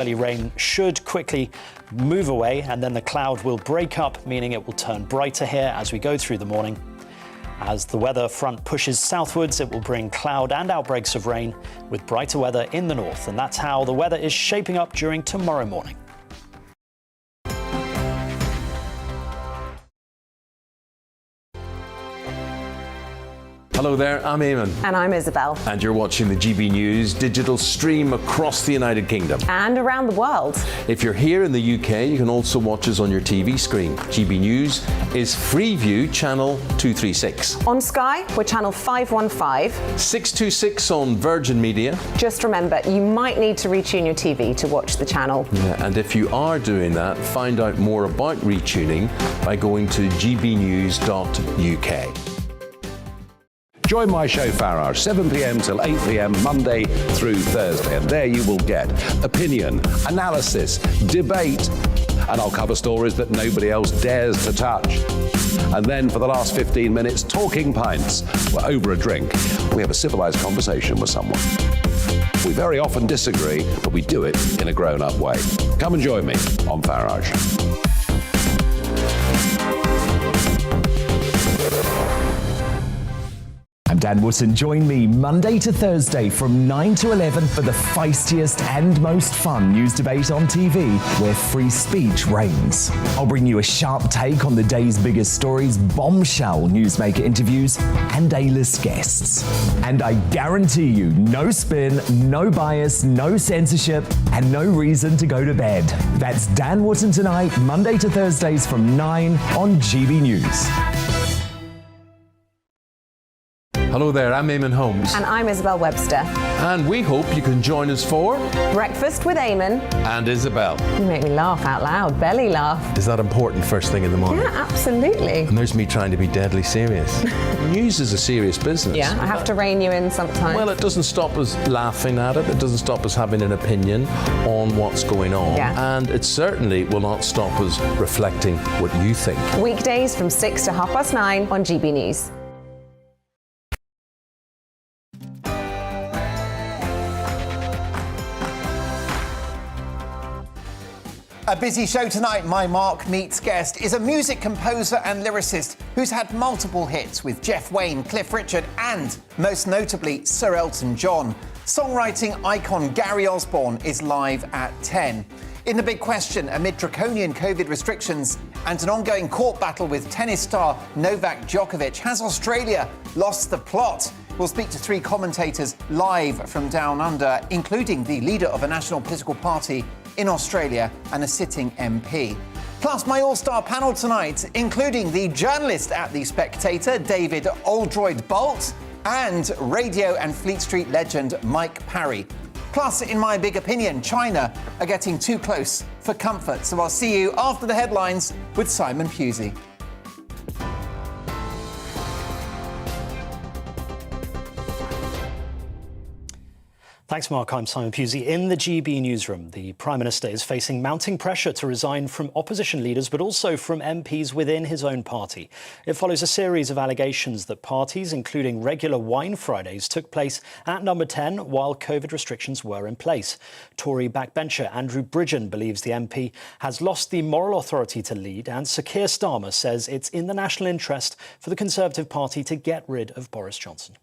Early rain should quickly move away, and then the cloud will break up, meaning it will turn brighter here as we go through the morning. As the weather front pushes southwards, it will bring cloud and outbreaks of rain with brighter weather in the north. And that's how the weather is shaping up during tomorrow morning. Hello there, I'm Eamon. And I'm Isabel. And you're watching the GB News digital stream across the United Kingdom. And around the world. If you're here in the UK, you can also watch us on your TV screen. GB News is Freeview channel 236. On Sky, we're channel 515. 626 on Virgin Media. Just remember, you might need to retune your TV to watch the channel. Yeah, and if you are doing that, find out more about retuning by going to gbnews.uk. Join my show Farage, 7 p.m. till 8 p.m. Monday through Thursday, and there you will get opinion, analysis, debate, and I'll cover stories that nobody else dares to touch. And then for the last 15 minutes, talking pints. We're over a drink. We have a civilized conversation with someone. We very often disagree, but we do it in a grown-up way. Come and join me on Farage. I'm Dan Wootton. Join me Monday to Thursday from 9 to 11 for the feistiest and most fun news debate on TV, where free speech reigns. I'll bring you a sharp take on the day's biggest stories, bombshell newsmaker interviews, and A-list guests. And I guarantee you, no spin, no bias, no censorship, and no reason to go to bed. That's Dan Wootton tonight, Monday to Thursdays from 9 on GB News. Hello there, I'm Eamon Holmes. And I'm Isabel Webster. And we hope you can join us for Breakfast with Eamon. And Isabel. You make me laugh out loud, belly laugh. Is that important first thing in the morning? Yeah, absolutely. And there's me trying to be deadly serious. News is a serious business. Yeah, I have to rein you in sometimes. Well, it doesn't stop us laughing at it. It doesn't stop us having an opinion on what's going on. Yeah. And it certainly will not stop us reflecting what you think. Weekdays from 6 to 9:30 on GB News. A busy show tonight. My Mark Meets guest is a music composer and lyricist who's had multiple hits with Jeff Wayne, Cliff Richard and, most notably, Sir Elton John. Songwriting icon Gary Osborne is live at 10. In The Big Question, amid draconian COVID restrictions and an ongoing court battle with tennis star Novak Djokovic, has Australia lost the plot? We'll speak to three commentators live from Down Under, including the leader of a national political party in Australia and a sitting MP. Plus, my all-star panel tonight, including the journalist at The Spectator, David Oldroyd-Bolt, and radio and Fleet Street legend Mike Parry. Plus, in my big opinion, China are getting too close for comfort. So I'll see you after the headlines with Simon Pusey. Thanks, Mark. I'm Simon Pusey. In the GB newsroom, the Prime Minister is facing mounting pressure to resign from opposition leaders, but also from MPs within his own party. It follows a series of allegations that parties, including regular wine Fridays, took place at Number 10 while COVID restrictions were in place. Tory backbencher Andrew Bridgen believes the MP has lost the moral authority to lead, and Sir Keir Starmer says it's in the national interest for the Conservative Party to get rid of Boris Johnson.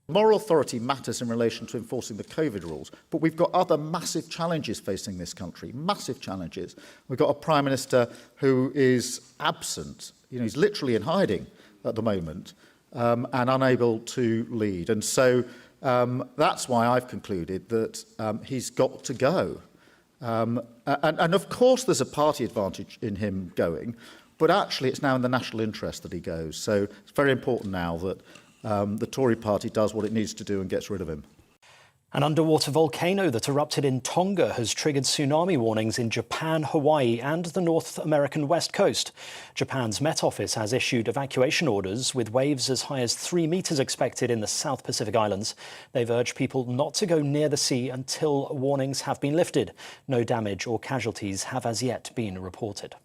Moral authority matters in relation to enforcing the COVID rules, but we've got other massive challenges facing this country, massive challenges. We've got a Prime Minister who is absent, he's literally in hiding at the moment, and unable to lead. And so that's why I've concluded that he's got to go. And of course there's a party advantage in him going, but actually it's now in the national interest that he goes. So it's very important now that the Tory party does what it needs to do and gets rid of him. An underwater volcano that erupted in Tonga has triggered tsunami warnings in Japan, Hawaii and the North American west coast. Japan's Met Office has issued evacuation orders with waves as high as 3 meters expected in the South Pacific Islands. They've urged people not to go near the sea until warnings have been lifted. No damage or casualties have as yet been reported.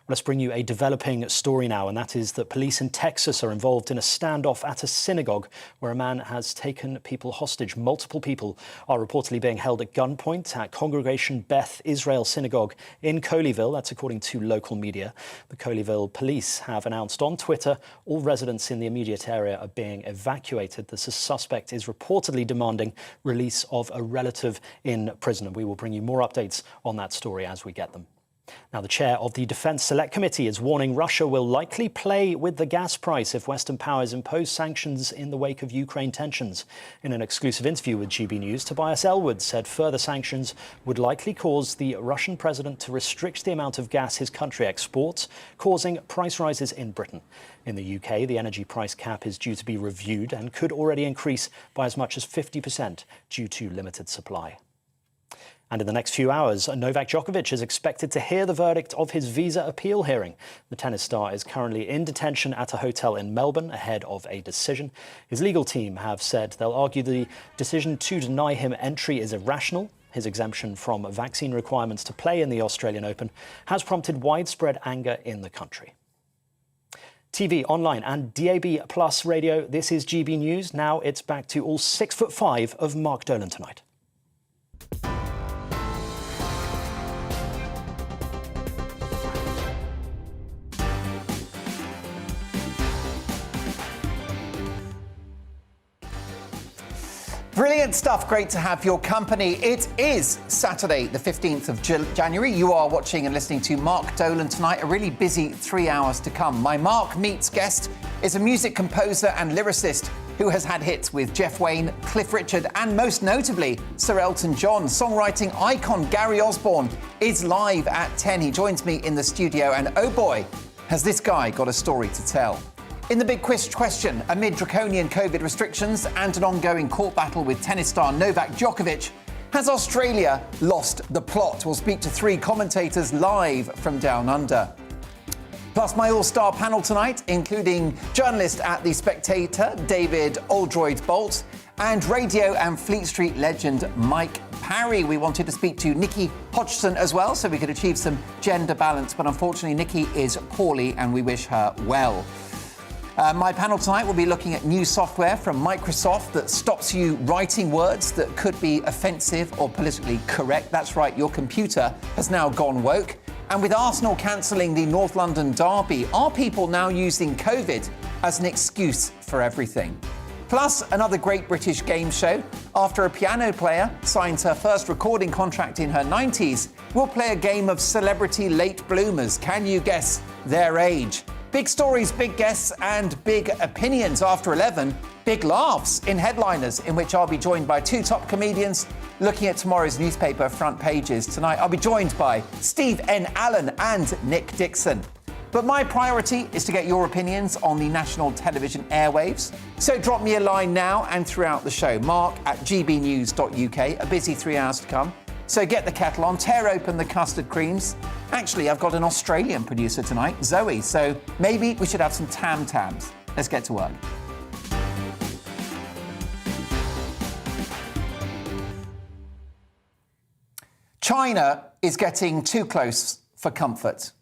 Let's bring you a developing story now, and that is that police in Texas are involved in a standoff at a synagogue where a man has taken people hostage. Multiple people are reportedly being held at gunpoint at Congregation Beth Israel Synagogue in Colleyville. That's according to local media. The Colleyville police have announced on Twitter all residents in the immediate area are being evacuated. The suspect is reportedly demanding release of a relative in prison, and we will bring you more updates on that story as we get them. Now, the chair of the Defence Select Committee is warning Russia will likely play with the gas price if Western powers impose sanctions in the wake of Ukraine tensions. In an exclusive interview with GB News, Tobias Ellwood said further sanctions would likely cause the Russian president to restrict the amount of gas his country exports, causing price rises in Britain. In the UK, the energy price cap is due to be reviewed and could already increase by as much as 50% due to limited supply. And in the next few hours, Novak Djokovic is expected to hear the verdict of his visa appeal hearing. The tennis star is currently in detention at a hotel in Melbourne ahead of a decision. His legal team have said they'll argue the decision to deny him entry is irrational. His exemption from vaccine requirements to play in the Australian Open has prompted widespread anger in the country. TV, online and DAB Plus radio, this is GB News. Now it's back to all 6'5" of Mark Dolan tonight. Brilliant stuff. Great to have your company. It is Saturday, the 15th of January. You are watching and listening to Mark Dolan tonight. A really busy 3 hours to come. My Mark Meets guest is a music composer and lyricist who has had hits with Jeff Wayne, Cliff Richard, and most notably, Sir Elton John. Songwriting icon Gary Osborne is live at 10. He joins me in the studio, and oh boy, has this guy got a story to tell. In the big quiz question, amid draconian COVID restrictions and an ongoing court battle with tennis star Novak Djokovic, has Australia lost the plot? We'll speak to 3 commentators live from Down Under. Plus my all-star panel tonight, including journalist at The Spectator, David Oldroyd-Bolt, and radio and Fleet Street legend Mike Parry. We wanted to speak to Nikki Hodgson as well, so we could achieve some gender balance, but unfortunately Nikki is poorly and we wish her well. My panel tonight will be looking at new software from Microsoft that stops you writing words that could be offensive or politically correct. That's right, your computer has now gone woke. And with Arsenal cancelling the North London derby, are people now using COVID as an excuse for everything? Plus, another great British game show. After a piano player signs her first recording contract in her 90s, we'll play a game of celebrity late bloomers. Can you guess their age? Big stories, big guests, and big opinions after 11. Big laughs in headliners, in which I'll be joined by 2 top comedians looking at tomorrow's newspaper front pages. Tonight, I'll be joined by Steve N. Allen and Nick Dixon. But my priority is to get your opinions on the national television airwaves. So drop me a line now and throughout the show. mark@gbnews.uk. A busy 3 hours to come. So get the kettle on, tear open the custard creams. Actually, I've got an Australian producer tonight, Zoe, so maybe we should have some tam-tams. Let's get to work. China is getting too close for comfort.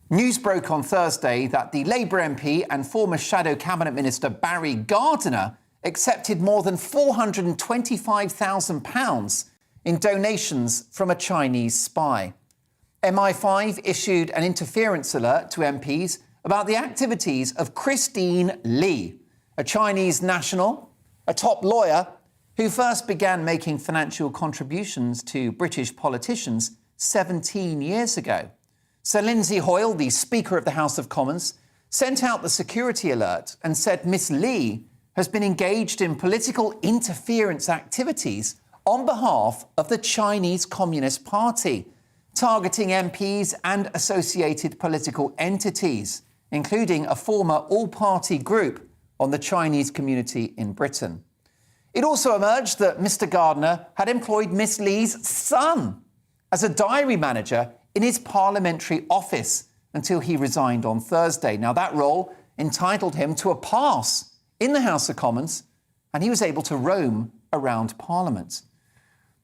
News broke on Thursday that the Labour MP and former Shadow Cabinet Minister Barry Gardiner accepted more than £425,000 in donations from a Chinese spy. MI5 issued an interference alert to MPs about the activities of Christine Lee, a Chinese national, a top lawyer who first began making financial contributions to British politicians 17 years ago. Sir Lindsay Hoyle, the Speaker of the House of Commons, sent out the security alert and said Miss Lee has been engaged in political interference activities on behalf of the Chinese Communist Party, targeting MPs and associated political entities, including a former all-party group on the Chinese community in Britain. It also emerged that Mr. Gardiner had employed Miss Lee's son as a diary manager in his parliamentary office until he resigned on Thursday. Now, that role entitled him to a pass in the House of Commons, and he was able to roam around Parliament.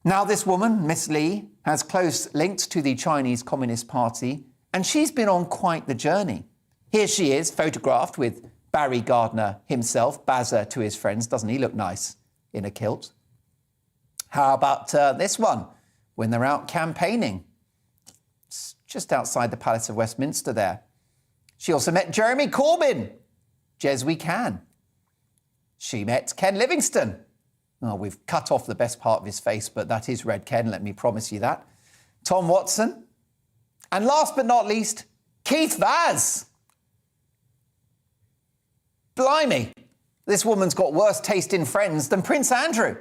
Now, this woman, Miss Lee, has close links to the Chinese Communist Party And she's been on quite the journey. Here she is, photographed with Barry Gardner himself, Bazza to his friends. Doesn't he look nice in a kilt? How about this one, when they're out campaigning? It's just outside the Palace of Westminster there. She also met Jeremy Corbyn. Jez we can. She met Ken Livingstone. Oh, we've cut off the best part of his face, but that is Red Ken, let me promise you that. Tom Watson. And last but not least, Keith Vaz. Blimey, this woman's got worse taste in friends than Prince Andrew.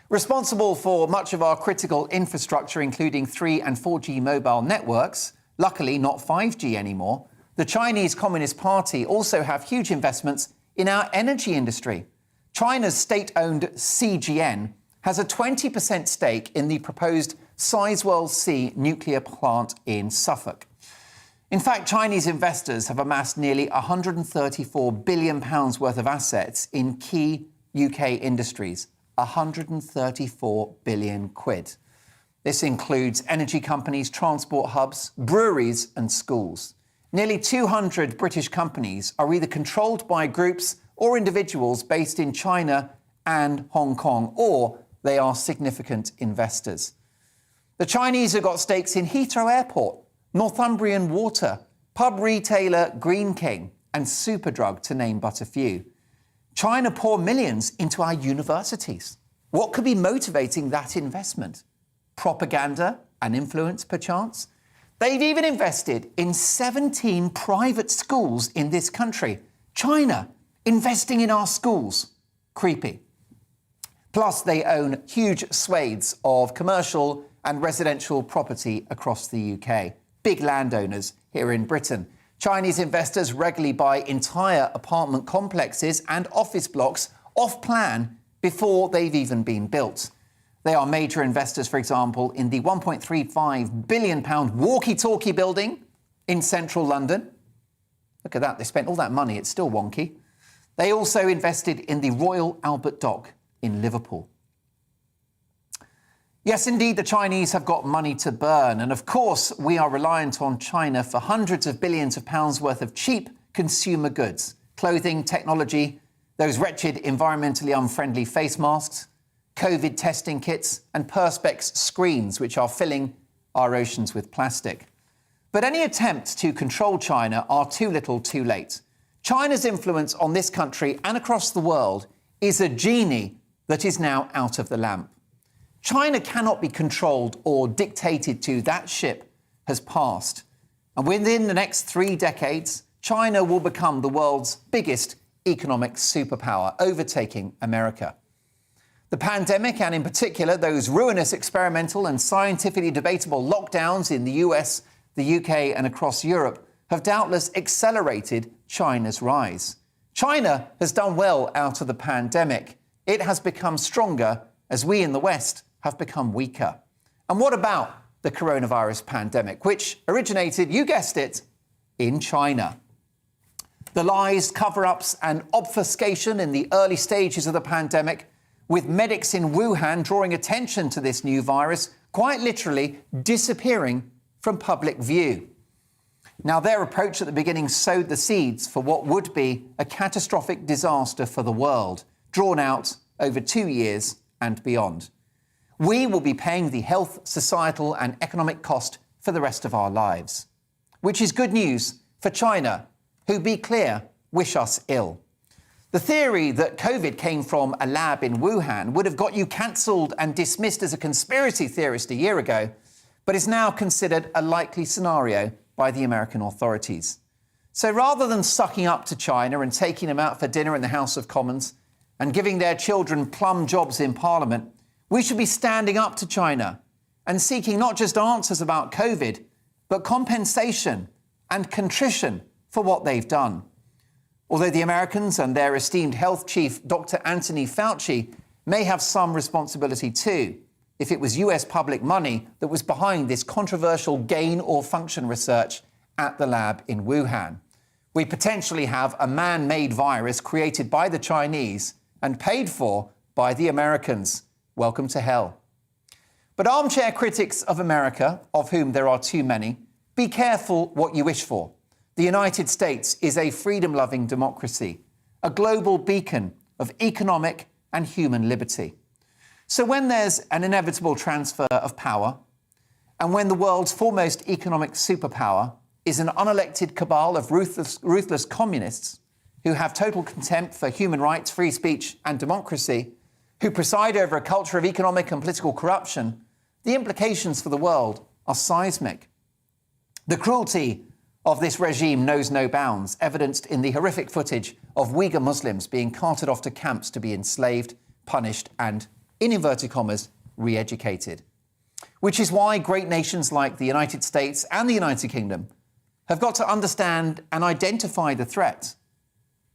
Responsible for much of our critical infrastructure, including 3 and 4G mobile networks, luckily not 5G anymore, the Chinese Communist Party also have huge investments in our energy industry. China's state-owned CGN has a 20% stake in the proposed Sizewell C nuclear plant in Suffolk. In fact, Chinese investors have amassed nearly £134 billion worth of assets in key UK industries. 134 billion quid. This includes energy companies, transport hubs, breweries and schools. Nearly 200 British companies are either controlled by groups or individuals based in China and Hong Kong, or they are significant investors. The Chinese have got stakes in Heathrow Airport, Northumbrian Water, pub retailer Green King and Superdrug, to name but a few. China pour millions into our universities. What could be motivating that investment? Propaganda and influence, perchance? They've even invested in 17 private schools in this country. China investing in our schools. Creepy. Plus, they own huge swathes of commercial and residential property across the UK. Big landowners here in Britain. Chinese investors regularly buy entire apartment complexes and office blocks off plan before they've even been built. They are major investors, for example, in the £1.35 billion walkie-talkie building in central London. Look at that, they spent all that money, it's still wonky. They also invested in the Royal Albert Dock in Liverpool. Yes, indeed, the Chinese have got money to burn. And of course, we are reliant on China for hundreds of billions of pounds worth of cheap consumer goods. Clothing, technology, those wretched environmentally unfriendly face masks, COVID testing kits and Perspex screens, which are filling our oceans with plastic. But any attempts to control China are too little too late. China's influence on this country and across the world is a genie that is now out of the lamp. China cannot be controlled or dictated to. That ship has passed. And within the next 3 decades, China will become the world's biggest economic superpower, overtaking America. The pandemic, and in particular those ruinous experimental and scientifically debatable lockdowns in the US, the UK and across Europe, have doubtless accelerated China's rise. China has done well out of the pandemic. It has become stronger as we in the West have become weaker. And what about the coronavirus pandemic, which originated, you guessed it, in China? The lies, cover-ups and obfuscation in the early stages of the pandemic, with medics in Wuhan drawing attention to this new virus, quite literally disappearing from public view. Now, their approach at the beginning sowed the seeds for what would be a catastrophic disaster for the world, drawn out over 2 years and beyond. We will be paying the health, societal and economic cost for the rest of our lives. Which is good news for China, who, be clear, wish us ill. The theory that COVID came from a lab in Wuhan would have got you cancelled and dismissed as a conspiracy theorist a year ago, but is now considered a likely scenario by the American authorities. So rather than sucking up to China and taking them out for dinner in the House of Commons and giving their children plum jobs in Parliament, we should be standing up to China and seeking not just answers about COVID, but compensation and contrition for what they've done. Although the Americans and their esteemed health chief, Dr. Anthony Fouchy, may have some responsibility too, if it was US public money that was behind this controversial gain or function research at the lab in Wuhan. We potentially have a man-made virus created by the Chinese and paid for by the Americans. Welcome to hell. But armchair critics of America, of whom there are too many, Be careful what you wish for. The United States is a freedom-loving democracy, a global beacon of economic and human liberty. So when there's an inevitable transfer of power, and when the world's foremost economic superpower is an unelected cabal of ruthless communists who have total contempt for human rights, free speech and democracy, who preside over a culture of economic and political corruption, the implications for the world are seismic. The cruelty of this regime knows no bounds, evidenced in the horrific footage of Uyghur Muslims being carted off to camps to be enslaved, punished and, in inverted commas, re-educated. Which is why great nations like the United States and the United Kingdom have got to understand and identify the threat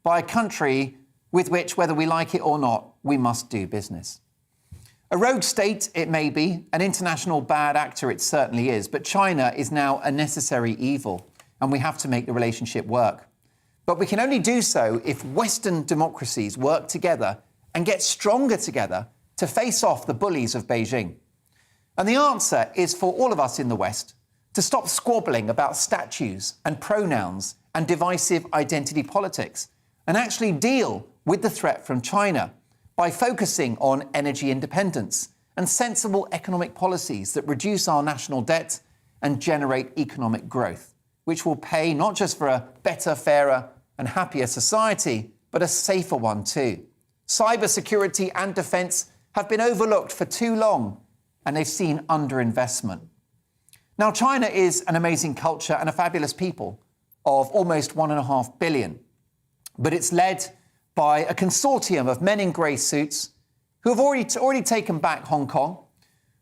by a country with which, whether we like it or not, we must do business. A rogue state it may be, an international bad actor it certainly is, but China is now a necessary evil, and we have to make the relationship work. But we can only do so if Western democracies work together and get stronger together to face off the bullies of Beijing. And the answer is for all of us in the West to stop squabbling about statues and pronouns and divisive identity politics and actually deal with the threat from China by focusing on energy independence and sensible economic policies that reduce our national debt and generate economic growth, which will pay not just for a better, fairer and happier society, but a safer one too. Cybersecurity and defence have been overlooked for too long, and they've seen underinvestment. Now, China is an amazing culture and a fabulous people of almost 1.5 billion, but it's led by a consortium of men in grey suits who have already taken back Hong Kong.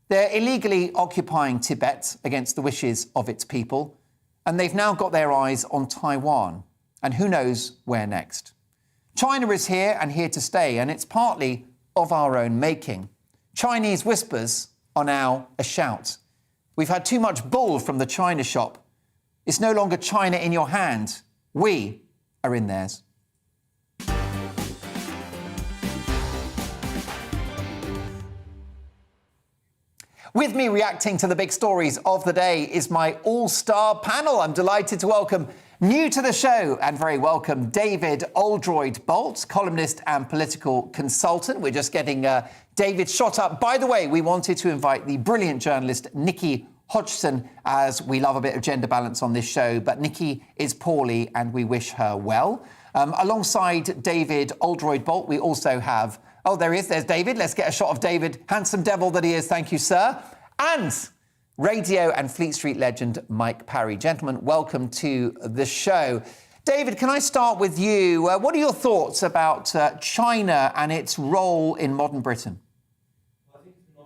They're illegally occupying Tibet against the wishes of its people, and they've now got their eyes on Taiwan, and who knows where next. China is here and here to stay, and it's partly of our own making. Chinese whispers are now a shout. We've had too much bull from the China shop. It's no longer China in your hand. We are in theirs. With me reacting to the big stories of the day is my all-star panel. I'm delighted to welcome, new to the show and very welcome, David Oldroyd-Bolt, columnist and political consultant. We're just getting David shot up. By the way, we wanted to invite the brilliant journalist Nikki Hodgson, as we love a bit of gender balance on this show, but Nikki is poorly and we wish her well. Alongside David Oldroyd-Bolt, we also have... Oh, there he is. There's David. Let's get a shot of David. Handsome devil that he is. Thank you, sir. And radio and Fleet Street legend Mike Parry. Gentlemen, welcome to the show. David, can I start with you? What are your thoughts about China and its role in modern Britain?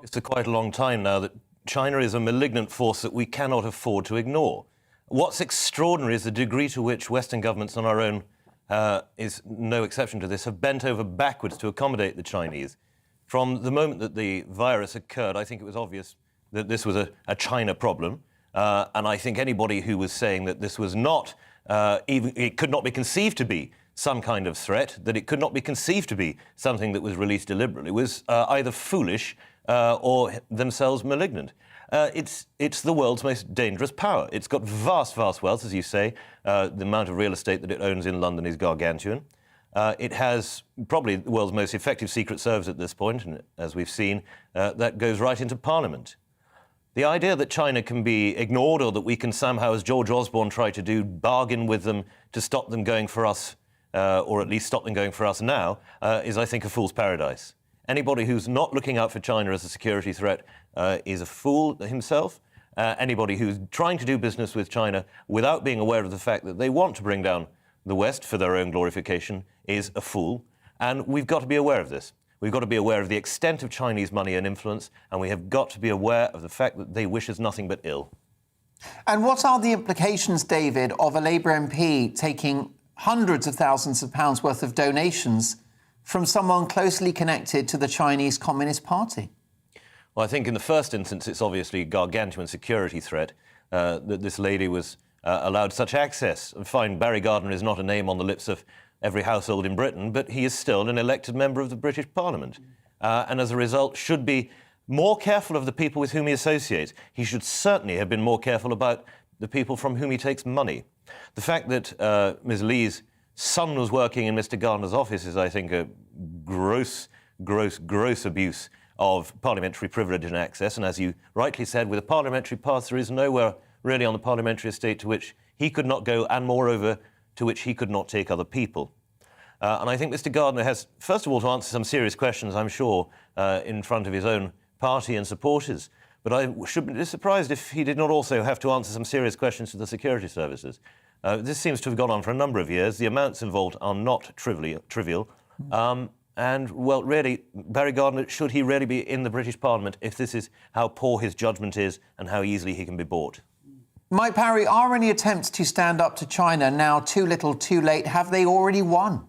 It's for quite a long time now that China is a malignant force that we cannot afford to ignore. What's extraordinary is the degree to which Western governments on our own is no exception to this, have bent over backwards to accommodate the Chinese. From the moment that the virus occurred, I think it was obvious that this was a China problem. And I think anybody who was saying that this was not, it could not be conceived to be some kind of threat, that it could not be conceived to be something that was released deliberately, was either foolish or themselves malignant. It's the world's most dangerous power. It's got vast, vast wealth, as you say. The amount of real estate that it owns in London is gargantuan. It has probably the world's most effective secret service at this point, and as we've seen, that goes right into Parliament. The idea that China can be ignored or that we can somehow, as George Osborne tried to do, bargain with them to stop them going for us, or at least stop them going for us now, is, I think, a fool's paradise. Anybody who's not looking out for China as a security threat is a fool himself. Anybody who's trying to do business with China without being aware of the fact that they want to bring down the West for their own glorification is a fool. And we've got to be aware of this. We've got to be aware of the extent of Chinese money and influence, and we have got to be aware of the fact that they wish us nothing but ill. And what are the implications, David, of a Labour MP taking hundreds of thousands of pounds worth of donations from someone closely connected to the Chinese Communist Party? Well, I think in the first instance, it's obviously a gargantuan security threat that this lady was allowed such access. Fine, Barry Gardiner is not a name on the lips of every household in Britain, but he is still an elected member of the British Parliament. And as a result, should be more careful of the people with whom he associates. He should certainly have been more careful about the people from whom he takes money. The fact that Ms. Lee's son was working in Mr. Gardner's office is, I think, a gross abuse of parliamentary privilege and access. And as you rightly said, with a parliamentary pass, there is nowhere really on the parliamentary estate to which he could not go, and moreover, to which he could not take other people. And I think Mr. Gardner has, first of all, to answer some serious questions, I'm sure, in front of his own party and supporters. But I shouldn't be surprised if he did not also have to answer some serious questions to the security services. This seems to have gone on for a number of years. The amounts involved are not trivial. And, well, really, Barry Gardner, should he really be in the British Parliament if this is how poor his judgment is and how easily he can be bought? Mike Parry, are any attempts to stand up to China now too little, too late? Have they already won?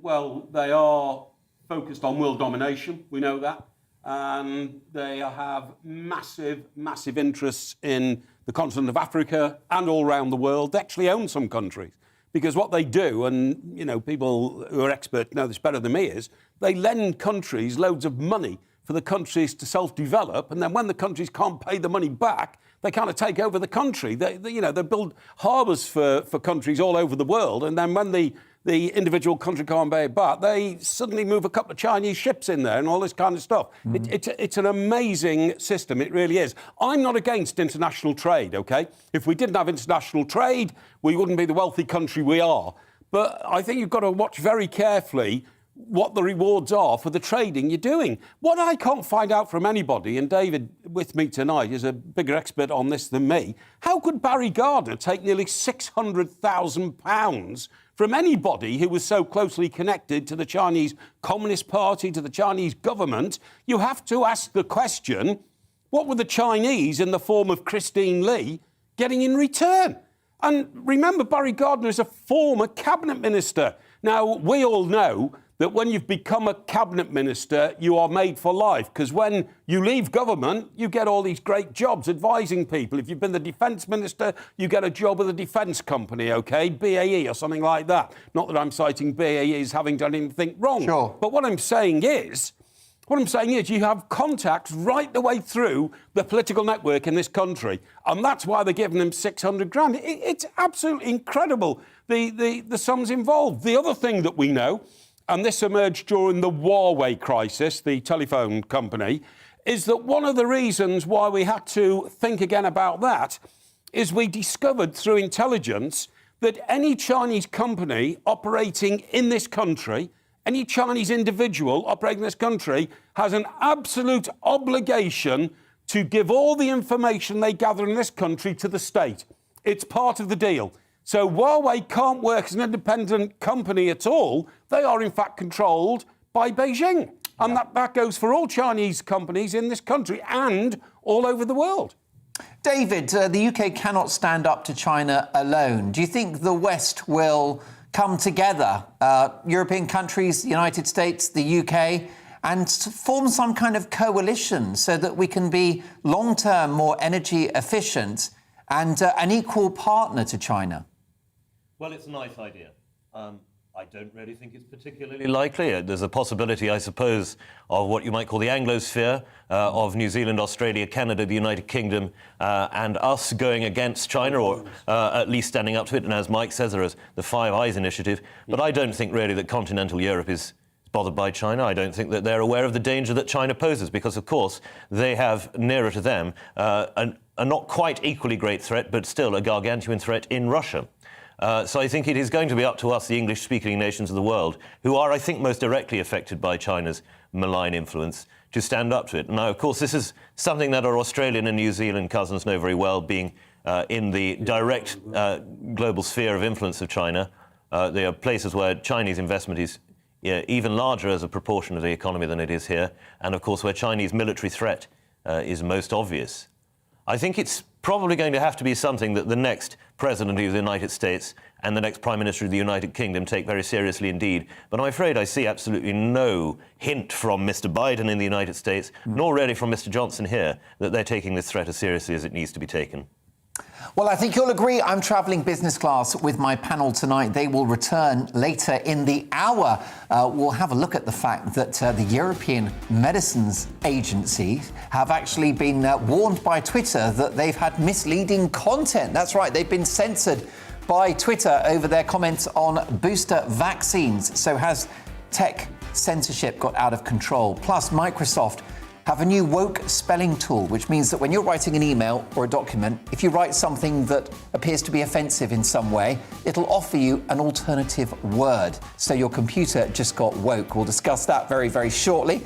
Well, they are focused on world domination, we know that. And they have massive interests in the continent of Africa and all around the world. They actually own some countries. Because what they do, and, you know, people who are experts know this better than me, is they lend countries loads of money for the countries to self-develop, and then when the countries can't pay the money back, they kind of take over the country. They build harbours for countries all over the world, and then when the individual country can't pay it back, they suddenly move a couple of Chinese ships in there and all this kind of stuff. It's an amazing system, it really is. I'm not against international trade, OK? If we didn't have international trade, we wouldn't be the wealthy country we are. But I think you've got to watch very carefully what the rewards are for the trading you're doing. What I can't find out from anybody, and David with me tonight is a bigger expert on this than me, how could Barry Gardner take nearly £600,000 from anybody who was so closely connected to the Chinese Communist Party, to the Chinese government? You have to ask the question, what were the Chinese, in the form of Christine Lee, getting in return? And remember, Barry Gardner is a former cabinet minister. Now, we all know that when you've become a cabinet minister, you are made for life, because when you leave government, you get all these great jobs advising people. If you've been the defence minister, you get a job with a defence company, OK, BAE or something like that. Not that I'm citing BAE as having done anything wrong. Sure. But what I'm saying is you have contacts right the way through the political network in this country. And that's why they're giving them 600 grand. It's absolutely incredible, the sums involved. The other thing that we know, and this emerged during the Huawei crisis, the telephone company, is that one of the reasons why we had to think again about that is we discovered through intelligence that any Chinese company operating in this country, any Chinese individual operating in this country, has an absolute obligation to give all the information they gather in this country to the state. It's part of the deal. So Huawei can't work as an independent company at all. They are, in fact, controlled by Beijing. And that goes for all Chinese companies in this country and all over the world. David, the UK cannot stand up to China alone. Do you think the West will come together, European countries, the United States, the UK, and form some kind of coalition so that we can be long-term more energy efficient and an equal partner to China? Well, it's a nice idea. I don't really think it's particularly likely. There's a possibility, I suppose, of what you might call the Anglosphere, of New Zealand, Australia, Canada, the United Kingdom, and us going against China, or at least standing up to it. And as Mike says, there is the Five Eyes initiative. But I don't think really that continental Europe is bothered by China. I don't think that they're aware of the danger that China poses, because, of course, they have nearer to them a not quite equally great threat, but still a gargantuan threat in Russia. So I think it is going to be up to us, the English-speaking nations of the world, who are, I think, most directly affected by China's malign influence, to stand up to it. Now, of course, this is something that our Australian and New Zealand cousins know very well, being in the direct global sphere of influence of China. There are places where Chinese investment is even larger as a proportion of the economy than it is here, and, of course, where Chinese military threat is most obvious. I think it's probably going to have to be something that the next President of the United States and the next Prime Minister of the United Kingdom take very seriously indeed. But I'm afraid I see absolutely no hint from Mr. Biden in the United States, nor really from Mr. Johnson here, that they're taking this threat as seriously as it needs to be taken. Well, I think you'll agree I'm travelling business class with my panel tonight. They will return later in the hour. We'll have a look at the fact that the European Medicines Agency have actually been warned by Twitter that they've had misleading content. That's right, they've been censored by Twitter over their comments on booster vaccines. So has tech censorship got out of control? Plus, Microsoft have a new woke spelling tool, which means that when you're writing an email or a document, if you write something that appears to be offensive in some way, it'll offer you an alternative word. So your computer just got woke. We'll discuss that very, very shortly.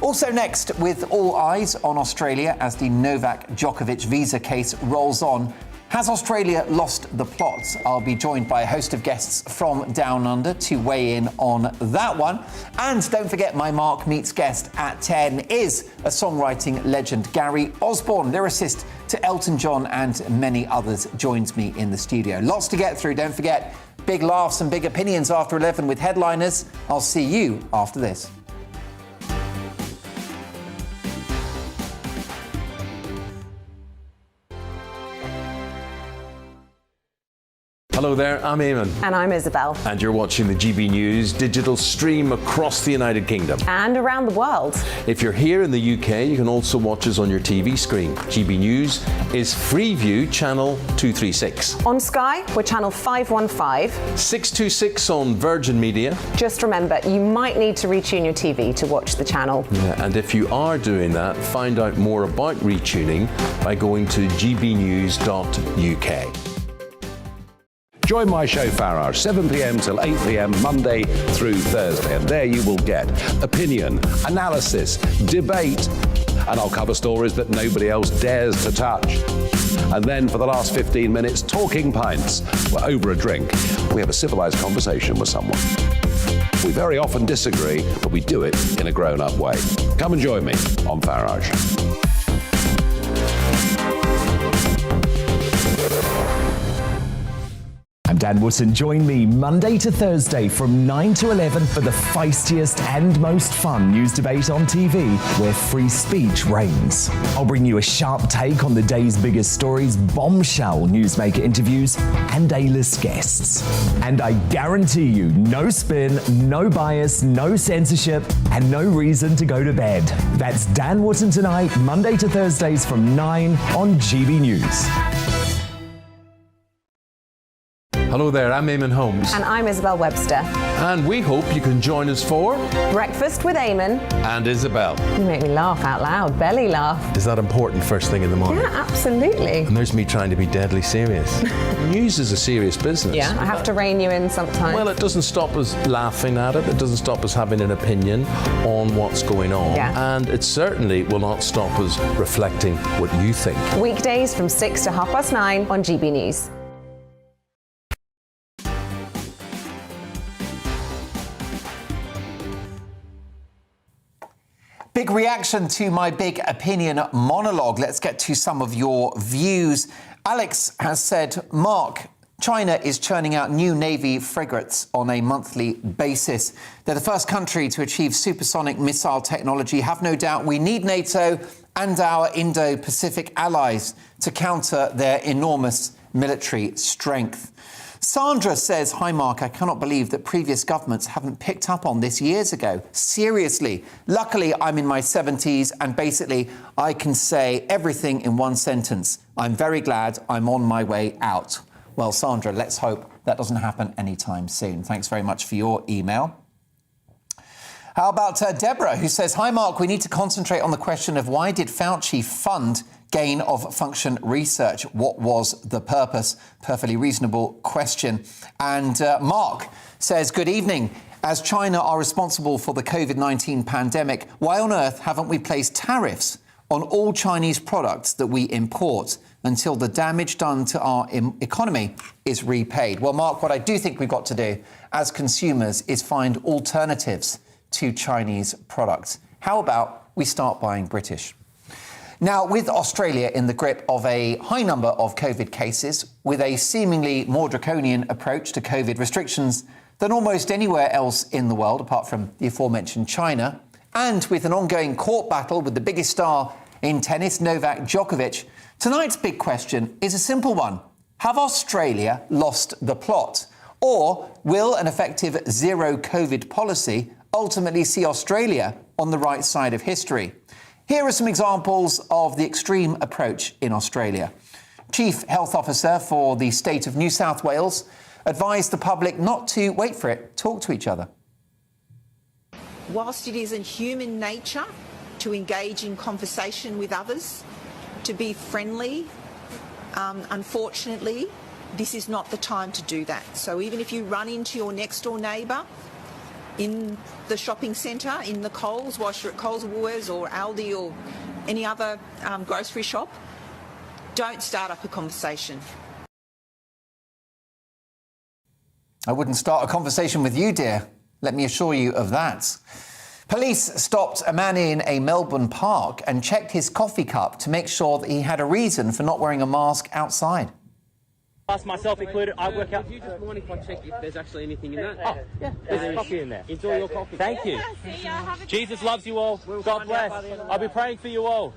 Also next, with all eyes on Australia as the Novak Djokovic visa case rolls on. Has Australia lost the plot? I'll be joined by a host of guests from Down Under to weigh in on that one. And don't forget, my Mark Meets guest at 10 is a songwriting legend. Gary Osborne, lyricist to Elton John and many others, joins me in the studio. Lots to get through. Don't forget, big laughs and big opinions after 11 with headliners. I'll see you after this. Hello there, I'm Eamon. And I'm Isabel. And you're watching the GB News digital stream across the United Kingdom. And around the world. If you're here in the UK, you can also watch us on your TV screen. GB News is Freeview channel 236. On Sky, we're channel 515. 626 on Virgin Media. Just remember, you might need to retune your TV to watch the channel. Yeah, and if you are doing that, find out more about retuning by going to gbnews.uk. Join my show Farage, 7 p.m. till 8 p.m. Monday through Thursday. And there you will get opinion, analysis, debate, and I'll cover stories that nobody else dares to touch. And then for the last 15 minutes, talking pints. We're over a drink. We have a civilised conversation with someone. We very often disagree, but we do it in a grown-up way. Come and join me on Farage. I'm Dan Wootton. Join me Monday to Thursday from 9 to 11 for the feistiest and most fun news debate on TV, where free speech reigns. I'll bring you a sharp take on the day's biggest stories, bombshell newsmaker interviews, and A-list guests. And I guarantee you, no spin, no bias, no censorship, and no reason to go to bed. That's Dan Wootton tonight, Monday to Thursdays from 9 on GB News. Hello there, I'm Eamon Holmes. And I'm Isabel Webster. And we hope you can join us for Breakfast with Eamon. And Isabel. You make me laugh out loud, belly laugh. Is that important first thing in the morning? Yeah, absolutely. And there's me trying to be deadly serious. News is a serious business. Yeah, I have to rein you in sometimes. Well, it doesn't stop us laughing at it. It doesn't stop us having an opinion on what's going on. Yeah. And it certainly will not stop us reflecting what you think. Weekdays from 6 to 9:30 on GB News. Big reaction to my big opinion monologue. Let's get to some of your views. Alex has said, Mark, China is churning out new Navy frigates on a monthly basis. They're the first country to achieve supersonic missile technology. Have no doubt we need NATO and our Indo-Pacific allies to counter their enormous military strength. Sandra says, hi Mark, I cannot believe that previous governments haven't picked up on this years ago. Seriously. Luckily, I'm in my 70s and basically I can say everything in one sentence. I'm very glad I'm on my way out. Well, Sandra, let's hope that doesn't happen anytime soon. Thanks very much for your email. How about Deborah, who says, hi Mark, we need to concentrate on the question of why did Fouchy fund gain of function research? What was the purpose? Perfectly reasonable question. And Mark says, good evening. As China are responsible for the COVID-19 pandemic, why on earth haven't we placed tariffs on all Chinese products that we import until the damage done to our economy is repaid? Well, Mark, what I do think we've got to do as consumers is find alternatives to Chinese products. How about we start buying British? Now, with Australia in the grip of a high number of COVID cases, with a seemingly more draconian approach to COVID restrictions than almost anywhere else in the world, apart from the aforementioned China, and with an ongoing court battle with the biggest star in tennis, Novak Djokovic, Tonight's big question is a simple one. Have Australia lost the plot? Or will an effective zero COVID policy ultimately see Australia on the right side of history? Here are some examples of the extreme approach in Australia. Chief Health Officer for the state of New South Wales advised the public not to, wait for it, talk to each other. Whilst it is in human nature to engage in conversation with others, to be friendly, unfortunately, this is not the time to do that. So even if you run into your next door neighbour in the shopping centre, in the Coles, whilst you're at Coles or Woolworths or Aldi or any other grocery shop, don't start up a conversation. I wouldn't start a conversation with you, dear. Let me assure you of that. Police stopped a man in a Melbourne park and checked his coffee cup to make sure that he had a reason for not wearing a mask outside. Us, myself included, I work out. Do you just mind if I check if there's actually anything in that? Oh, yeah, there's coffee in there. Enjoy your coffee. Thank you. Jesus loves you all. God bless. I'll be praying for you all.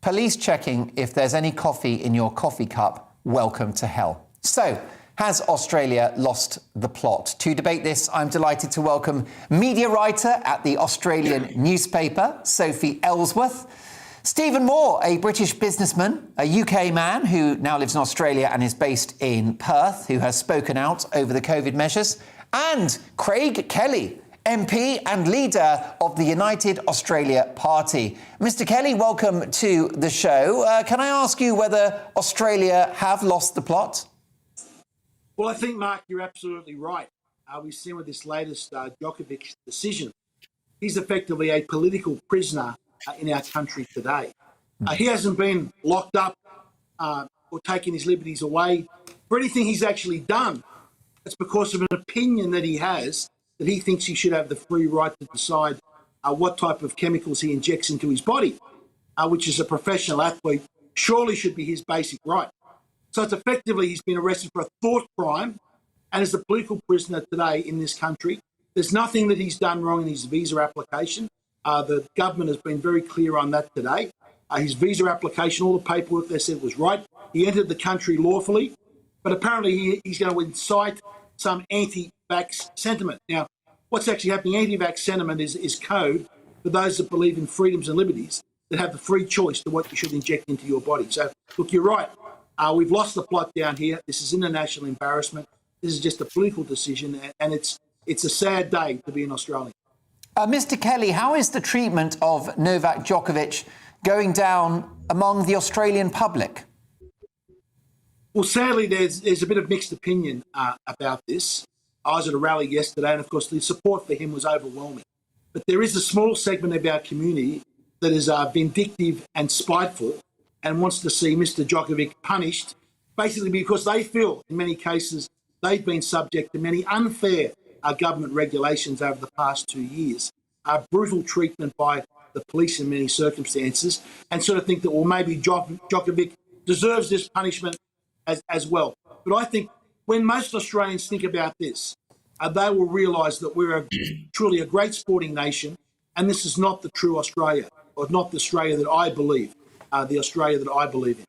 Police checking if there's any coffee in your coffee cup. Welcome to hell. So, has Australia lost the plot? To debate this, I'm delighted to welcome media writer at the Australian newspaper, Sophie Ellsworth. Stephen Moore, a British businessman, a UK man who now lives in Australia and is based in Perth, who has spoken out over the COVID measures. And Craig Kelly, MP and leader of the United Australia Party. Mr. Kelly, welcome to the show. Can I ask you whether Australia have lost the plot? Well, I think, Mark, you're absolutely right. We've seen with this latest Djokovic decision, he's effectively a political prisoner in our country today. He hasn't been locked up or taken his liberties away for anything he's actually done. It's because of an opinion that he has that he thinks he should have the free right to decide what type of chemicals he injects into his body, which as a professional athlete surely should be his basic right. So it's effectively he's been arrested for a thought crime and is a political prisoner today in this country. There's nothing that he's done wrong in his visa application. The government has been very clear on that today. His visa application, all the paperwork they said was right. He entered the country lawfully, but apparently he's going to incite some anti-vax sentiment. Now, what's actually happening, anti-vax sentiment is code for those that believe in freedoms and liberties, that have the free choice to what you should inject into your body. So, look, you're right. We've lost the plot down here. This is international embarrassment. This is just a political decision, and it's a sad day to be an Australian. Mr. Kelly, how is the treatment of Novak Djokovic going down among the Australian public? Well, sadly, there's a bit of mixed opinion about this. I was at a rally yesterday, and of course, the support for him was overwhelming. But there is a small segment of our community that is vindictive and spiteful and wants to see Mr. Djokovic punished, basically because they feel, in many cases, they've been subject to many unfair government regulations over the past 2 years, brutal treatment by the police in many circumstances, and sort of think that, well, maybe Djokovic deserves this punishment as well. But I think when most Australians think about this, they will realise that we're truly a great sporting nation, and this is not the true Australia, or not the Australia that I believe, the Australia that I believe in.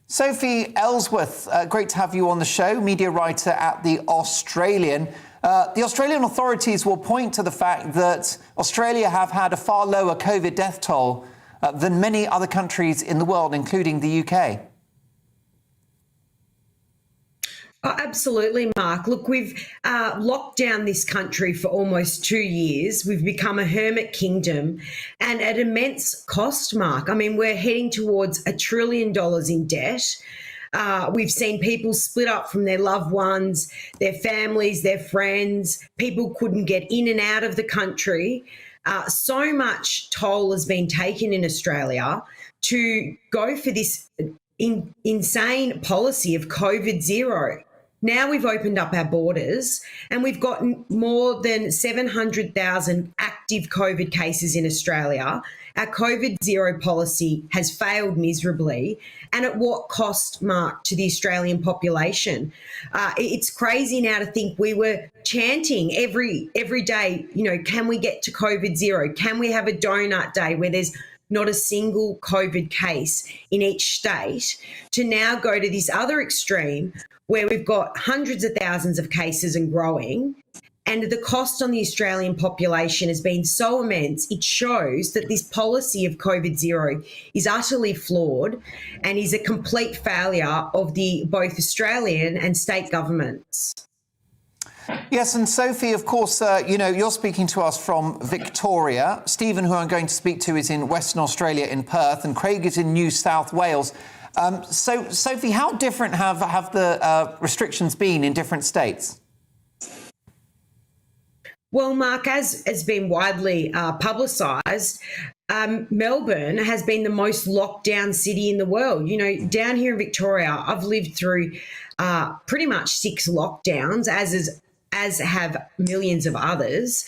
Sophie Ellsworth, great to have you on the show, media writer at The Australian. The Australian authorities will point to the fact that Australia have had a far lower COVID death toll than many other countries in the world, including the UK. Oh, absolutely, Mark. Look, we've locked down this country for almost 2 years. We've become a hermit kingdom and at immense cost, Mark. I mean, we're heading towards $1 trillion in debt. We've seen people split up from their loved ones, their families, their friends. People couldn't get in and out of the country. So much toll has been taken in Australia to go for this insane policy of COVID zero. Now we've opened up our borders and we've got more than 700,000 active COVID cases in Australia. Our COVID zero policy has failed miserably. And at what cost, Mark, to the Australian population? It's crazy now to think we were chanting every day, you know, can we get to COVID zero? Can we have a donut day where there's not a single COVID case in each state, to now go to this other extreme where we've got hundreds of thousands of cases and growing, and the cost on the Australian population has been so immense, it shows that this policy of COVID zero is utterly flawed and is a complete failure of the both Australian and state governments. Yes, and Sophie, of course, you're speaking to us from Victoria. Stephen, who I'm going to speak to, is in Western Australia in Perth, and Craig is in New South Wales. So, Sophie, how different have the restrictions been in different states? Well, Mark, as has been widely publicised, Melbourne has been the most locked down city in the world. You know, down here in Victoria, I've lived through pretty much 6 lockdowns, as have millions of others.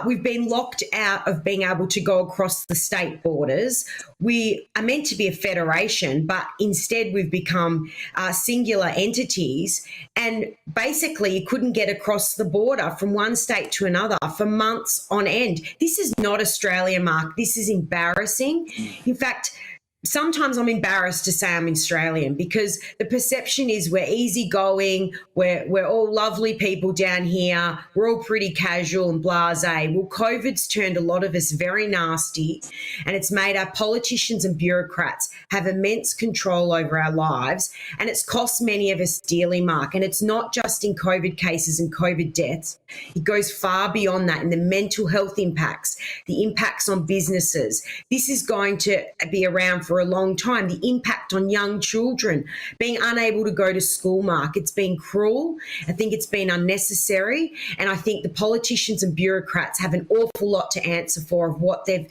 We've been locked out of being able to go across the state borders. We are meant to be a federation, but instead we've become singular entities. And basically, you couldn't get across the border from one state to another for months on end. This is not Australia, Mark. This is embarrassing. In fact, sometimes I'm embarrassed to say I'm Australian because the perception is we're easygoing, we're all lovely people down here, we're all pretty casual and blasé. Well, COVID's turned a lot of us very nasty, and it's made our politicians and bureaucrats have immense control over our lives, and it's cost many of us dearly, Mark. And it's not just in COVID cases and COVID deaths. It goes far beyond that in the mental health impacts, the impacts on businesses. This is going to be around for a long time. The impact on young children being unable to go to school, Mark. It's been cruel. I think it's been unnecessary. And I think the politicians and bureaucrats have an awful lot to answer for of what they've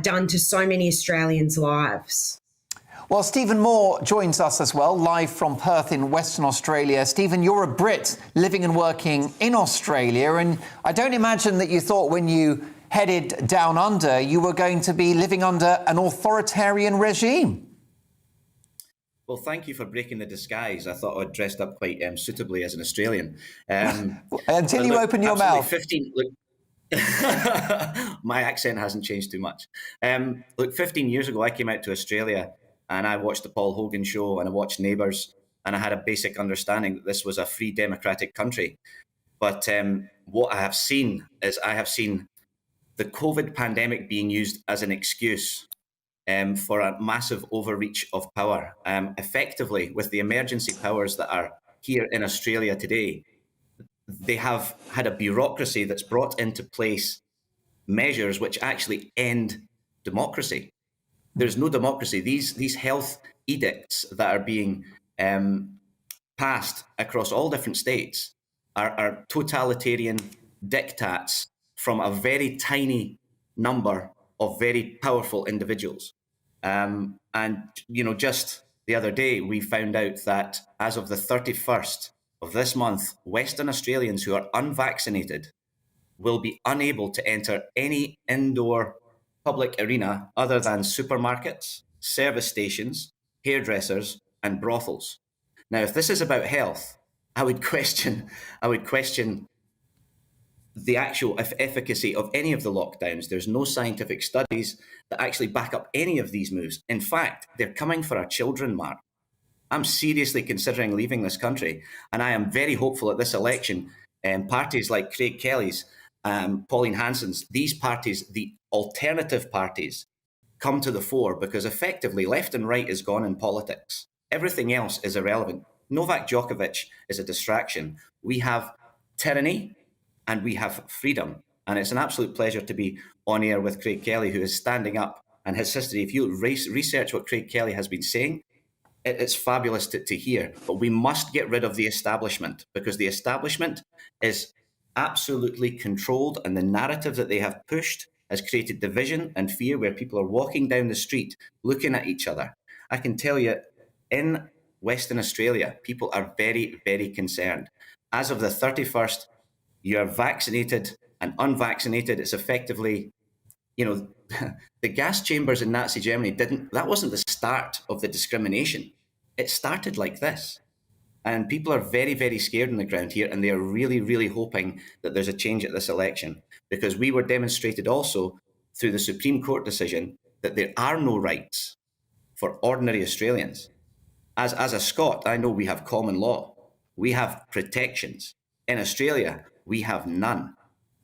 done to so many Australians' lives. Well, Stephen Moore joins us as well, live from Perth in Western Australia. Stephen, you're a Brit living and working in Australia, and I don't imagine that you thought when you headed down under you were going to be living under an authoritarian regime. Well, thank you for breaking the disguise. I thought I'd dressed up quite suitably as an Australian. Until you open your mouth. 15, my accent hasn't changed too much. 15 years ago, I came out to Australia and I watched the Paul Hogan show and I watched Neighbours, and I had a basic understanding that this was a free democratic country. But what I have seen is the COVID pandemic being used as an excuse for a massive overreach of power. Effectively, with the emergency powers that are here in Australia today, they have had a bureaucracy that's brought into place measures which actually end democracy. There's no democracy. These health edicts that are being passed across all different states are totalitarian diktats from a very tiny number of very powerful individuals. And, just the other day, we found out that as of the 31st of this month, Western Australians who are unvaccinated will be unable to enter any indoor public arena other than supermarkets, service stations, hairdressers, and brothels. Now, if this is about health, I would question the actual efficacy of any of the lockdowns. There's no scientific studies that actually back up any of these moves. In fact, they're coming for our children, Mark. I'm seriously considering leaving this country, and I am very hopeful at this election, parties like Craig Kelly's, Pauline Hanson's, these parties, the alternative parties, come to the fore, because effectively left and right is gone in politics. Everything else is irrelevant. Novak Djokovic is a distraction. We have tyranny and we have freedom. And it's an absolute pleasure to be on air with Craig Kelly, who is standing up, and his history. If you research what Craig Kelly has been saying, it's fabulous to hear. But we must get rid of the establishment, because the establishment is absolutely controlled, and the narrative that they have pushed has created division and fear, where people are walking down the street looking at each other. I can tell you, in Western Australia, people are very, very concerned. As of the 31st, you are vaccinated and unvaccinated. It's effectively, the gas chambers in Nazi Germany that wasn't the start of the discrimination. It started like this. And people are very, very scared on the ground here, and they are really, really hoping that there's a change at this election, because we were demonstrated also through the Supreme Court decision that there are no rights for ordinary Australians. As a Scot, I know we have common law. We have protections. In Australia, we have none.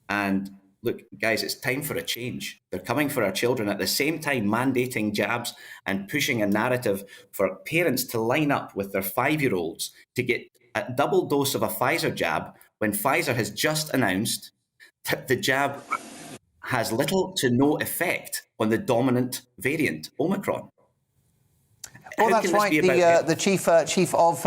And look, guys, it's time for a change. They're coming for our children at the same time mandating jabs and pushing a narrative for parents to line up with their 5-year-olds to get a double dose of a Pfizer jab when Pfizer has just announced that the jab has little to no effect on the dominant variant, Omicron. Well, that's right. The chief of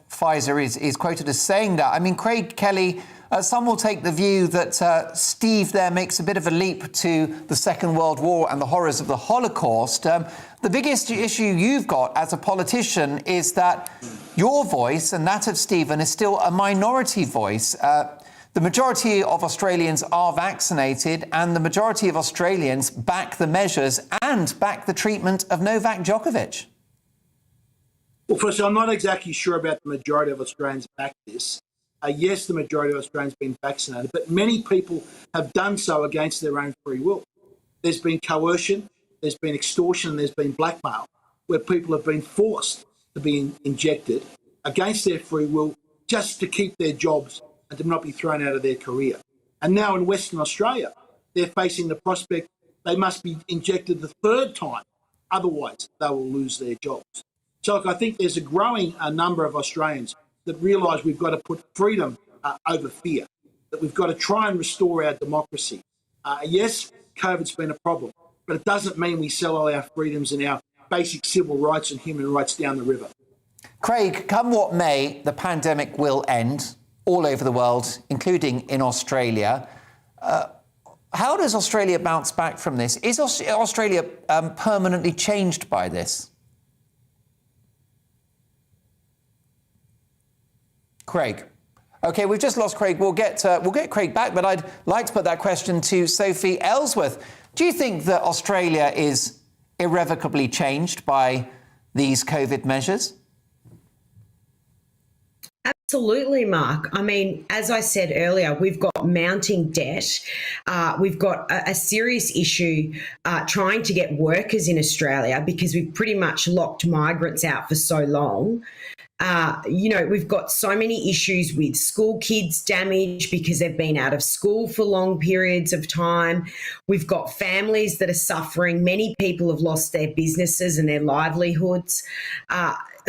Pfizer is quoted as saying that. I mean, Craig Kelly, some will take the view that Steve there makes a bit of a leap to the Second World War and the horrors of the Holocaust. The biggest issue you've got as a politician is that your voice and that of Stephen is still a minority voice. The majority of Australians are vaccinated, and the majority of Australians back the measures and back the treatment of Novak Djokovic. Well, firstly, I'm not exactly sure about the majority of Australians back this. Yes, the majority of Australians have been vaccinated, but many people have done so against their own free will. There's been coercion, there's been extortion, and there's been blackmail, where people have been forced to be injected against their free will just to keep their jobs and to not be thrown out of their career. And now in Western Australia, they're facing the prospect they must be injected the third time, otherwise they will lose their jobs. So look, I think there's a growing number of Australians that realise we've got to put freedom over fear, that we've got to try and restore our democracy. Yes, COVID's been a problem, but it doesn't mean we sell all our freedoms and our basic civil rights and human rights down the river. Craig, come what may, the pandemic will end all over the world, including in Australia. How does Australia bounce back from this? Is Australia permanently changed by this? Craig. OK, we've just lost Craig. We'll get Craig back, but I'd like to put that question to Sophie Ellsworth. Do you think that Australia is irrevocably changed by these COVID measures? Absolutely, Mark. I mean, as I said earlier, we've got mounting debt. We've got a serious issue trying to get workers in Australia because we've pretty much locked migrants out for so long. We've got so many issues with school kids damaged because they've been out of school for long periods of time. We've got families that are suffering. Many people have lost their businesses and their livelihoods.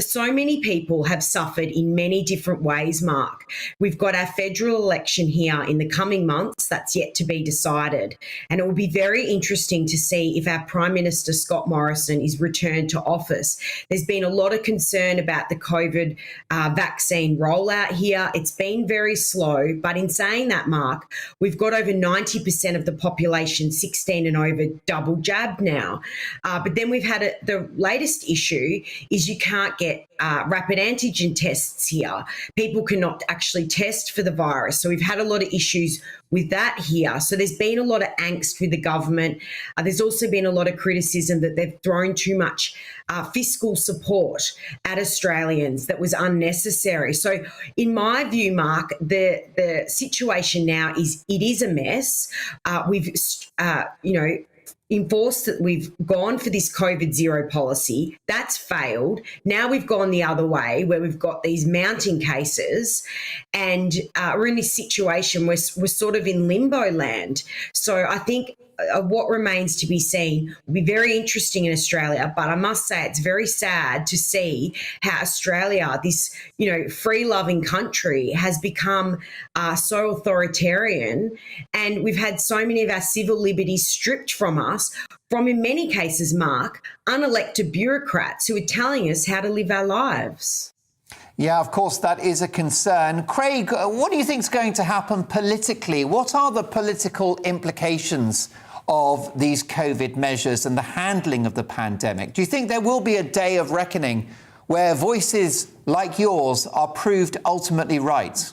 So many people have suffered in many different ways, Mark. We've got our federal election here in the coming months. That's yet to be decided. And it will be very interesting to see if our Prime Minister, Scott Morrison, is returned to office. There's been a lot of concern about the COVID vaccine rollout here. It's been very slow. But in saying that, Mark, we've got over 90% of the population 16 and over double jabbed now. But then we've had the latest issue is you can't get rapid antigen tests here. People cannot actually test for the virus. So we've had a lot of issues with that here. So there's been a lot of angst with the government. There's also been a lot of criticism that they've thrown too much fiscal support at Australians that was unnecessary. So in my view, Mark, the situation now is it is a mess. We've, enforced that we've gone for this COVID zero policy. That's failed. Now we've gone the other way where we've got these mounting cases and we're in this situation where we're sort of in limbo land. So I think what remains to be seen will be very interesting in Australia, but I must say it's very sad to see how Australia, this free-loving country, has become so authoritarian, and we've had so many of our civil liberties stripped from us from, in many cases, Mark, unelected bureaucrats who are telling us how to live our lives. Yeah, of course, that is a concern. Craig, what do you think is going to happen politically? What are the political implications of these COVID measures and the handling of the pandemic? Do you think there will be a day of reckoning where voices like yours are proved ultimately right?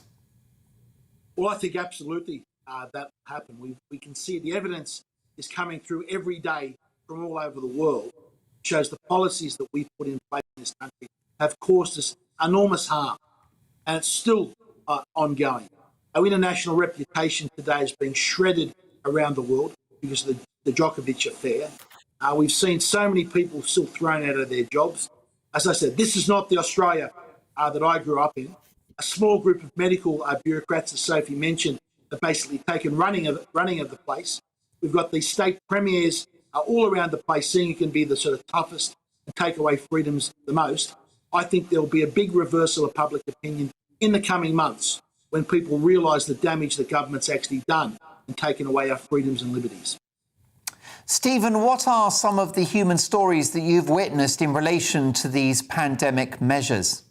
Well, I think absolutely that will happen. We can see the evidence is coming through every day from all over the world. It shows the policies that we've put in place in this country have caused us enormous harm, and it's still ongoing. Our international reputation today is being shredded around the world because of the Djokovic affair. We've seen so many people still thrown out of their jobs. As I said, this is not the Australia that I grew up in. A small group of medical bureaucrats, as Sophie mentioned, have basically taken running of the place. We've got these state premiers all around the place seeing who can be the sort of toughest and take away freedoms the most. I think there will be a big reversal of public opinion in the coming months when people realise the damage the government's actually done and taken away our freedoms and liberties. Stephen, what are some of the human stories that you've witnessed in relation to these pandemic measures?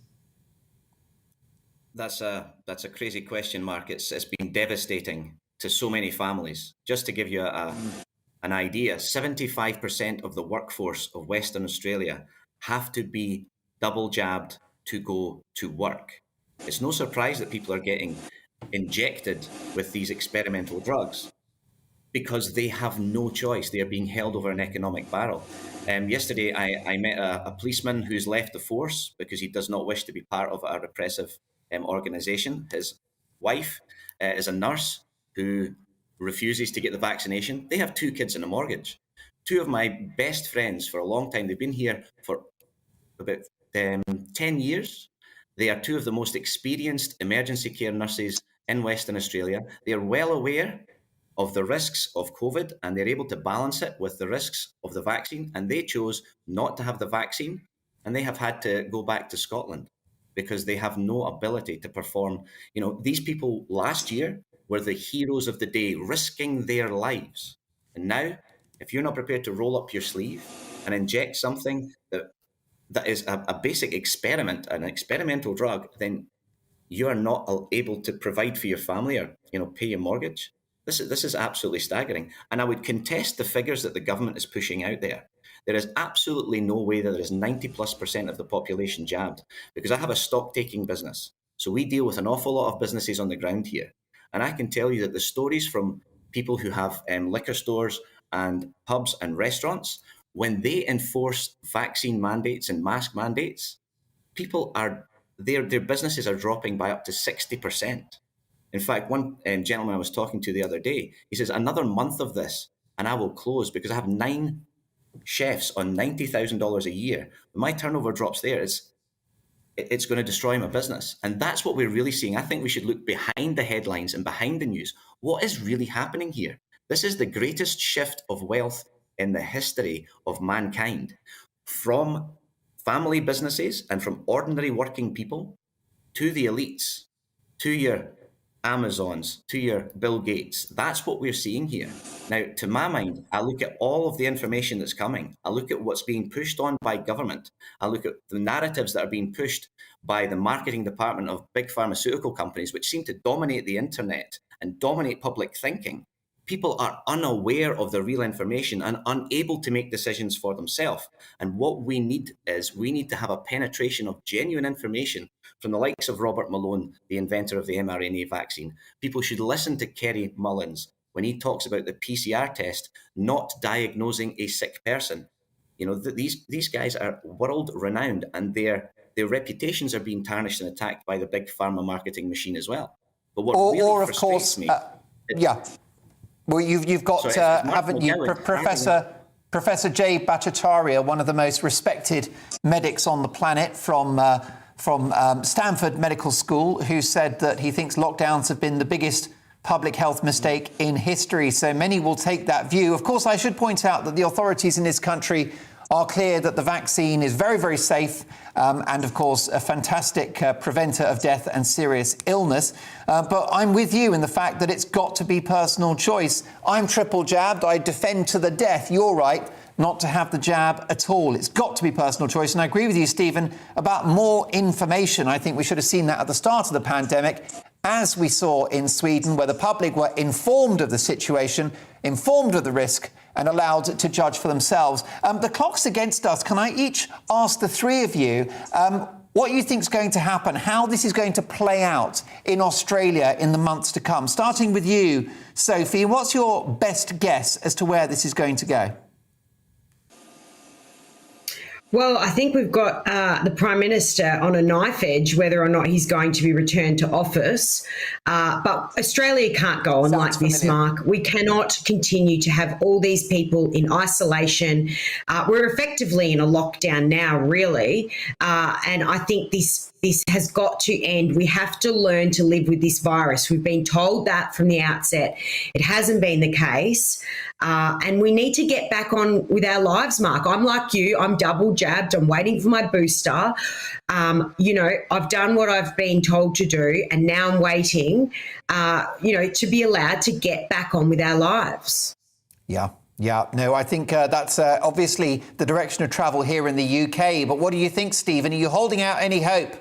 That's a crazy question, Mark. It's been devastating to so many families. Just to give you an idea, 75% of the workforce of Western Australia have to be double jabbed to go to work. It's no surprise that people are getting injected with these experimental drugs because they have no choice. They are being held over an economic barrel. Yesterday, I met a policeman who's left the force because he does not wish to be part of a repressive organisation. His wife is a nurse who refuses to get the vaccination. They have 2 kids and a mortgage. 2 of my best friends for a long time. They've been here for about 10 years. They are 2 of the most experienced emergency care nurses in Western Australia. They are well aware of the risks of COVID and they're able to balance it with the risks of the vaccine. And they chose not to have the vaccine and they have had to go back to Scotland because they have no ability to perform. You know, these people last year were the heroes of the day, risking their lives. And now, if you're not prepared to roll up your sleeve and inject something that is a basic experiment, an experimental drug, then you are not able to provide for your family or, pay your mortgage. This is absolutely staggering. And I would contest the figures that the government is pushing out there. There is absolutely no way that there is 90+% of the population jabbed, because I have a stock taking business. So we deal with an awful lot of businesses on the ground here. And I can tell you that the stories from people who have liquor stores and pubs and restaurants, when they enforce vaccine mandates and mask mandates, their businesses are dropping by up to 60%. In fact, one gentleman I was talking to the other day, he says, another month of this and I will close because I have 9 chefs on $90,000 a year. When my turnover drops there, it's going to destroy my business. And that's what we're really seeing. I think we should look behind the headlines and behind the news. What is really happening here? This is the greatest shift of wealth in the history of mankind, from family businesses and from ordinary working people to the elites, to your Amazons, to your Bill Gates. That's what we're seeing here. Now, to my mind, I look at all of the information that's coming. I look at what's being pushed on by government. I look at the narratives that are being pushed by the marketing department of big pharmaceutical companies, which seem to dominate the internet and dominate public thinking. People are unaware of the real information and unable to make decisions for themselves. And what we need to have a penetration of genuine information from the likes of Robert Malone, the inventor of the mRNA vaccine. People should listen to Kerry Mullins when he talks about the PCR test not diagnosing a sick person. These guys are world renowned, and their reputations are being tarnished and attacked by the big pharma marketing machine as well. But what really frustrates me... Well, you've got, haven't you, Professor Jay Bhattacharya, one of the most respected medics on the planet from Stanford Medical School, who said that he thinks lockdowns have been the biggest public health mistake in history. So many will take that view. Of course, I should point out that the authorities in this country are clear that the vaccine is very, very safe and, of course, a fantastic preventer of death and serious illness. But I'm with you in the fact that it's got to be personal choice. I'm triple jabbed. I defend to the death. You're right not to have the jab at all. It's got to be personal choice. And I agree with you, Stephen, about more information. I think we should have seen that at the start of the pandemic, as we saw in Sweden, where the public were informed of the situation, informed of the risk, and allowed to judge for themselves. The clock's against us. Can I each ask the three of you what you think is going to happen, how this is going to play out in Australia in the months to come? Starting with you, Sophie, what's your best guess as to where this is going to go? Well, I think we've got the Prime Minister on a knife edge whether or not he's going to be returned to office. But Australia can't go on like this, Mark. We cannot continue to have all these people in isolation. We're effectively in a lockdown now, really. And I think this has got to end. We have to learn to live with this virus. We've been told that from the outset. It hasn't been the case. And we need to get back on with our lives, Mark. I'm like you. I'm double jabbed. I'm waiting for my booster. I've done what I've been told to do, and now I'm waiting, to be allowed to get back on with our lives. Yeah. No, I think that's obviously the direction of travel here in the UK. But what do you think, Stephen? Are you holding out any hope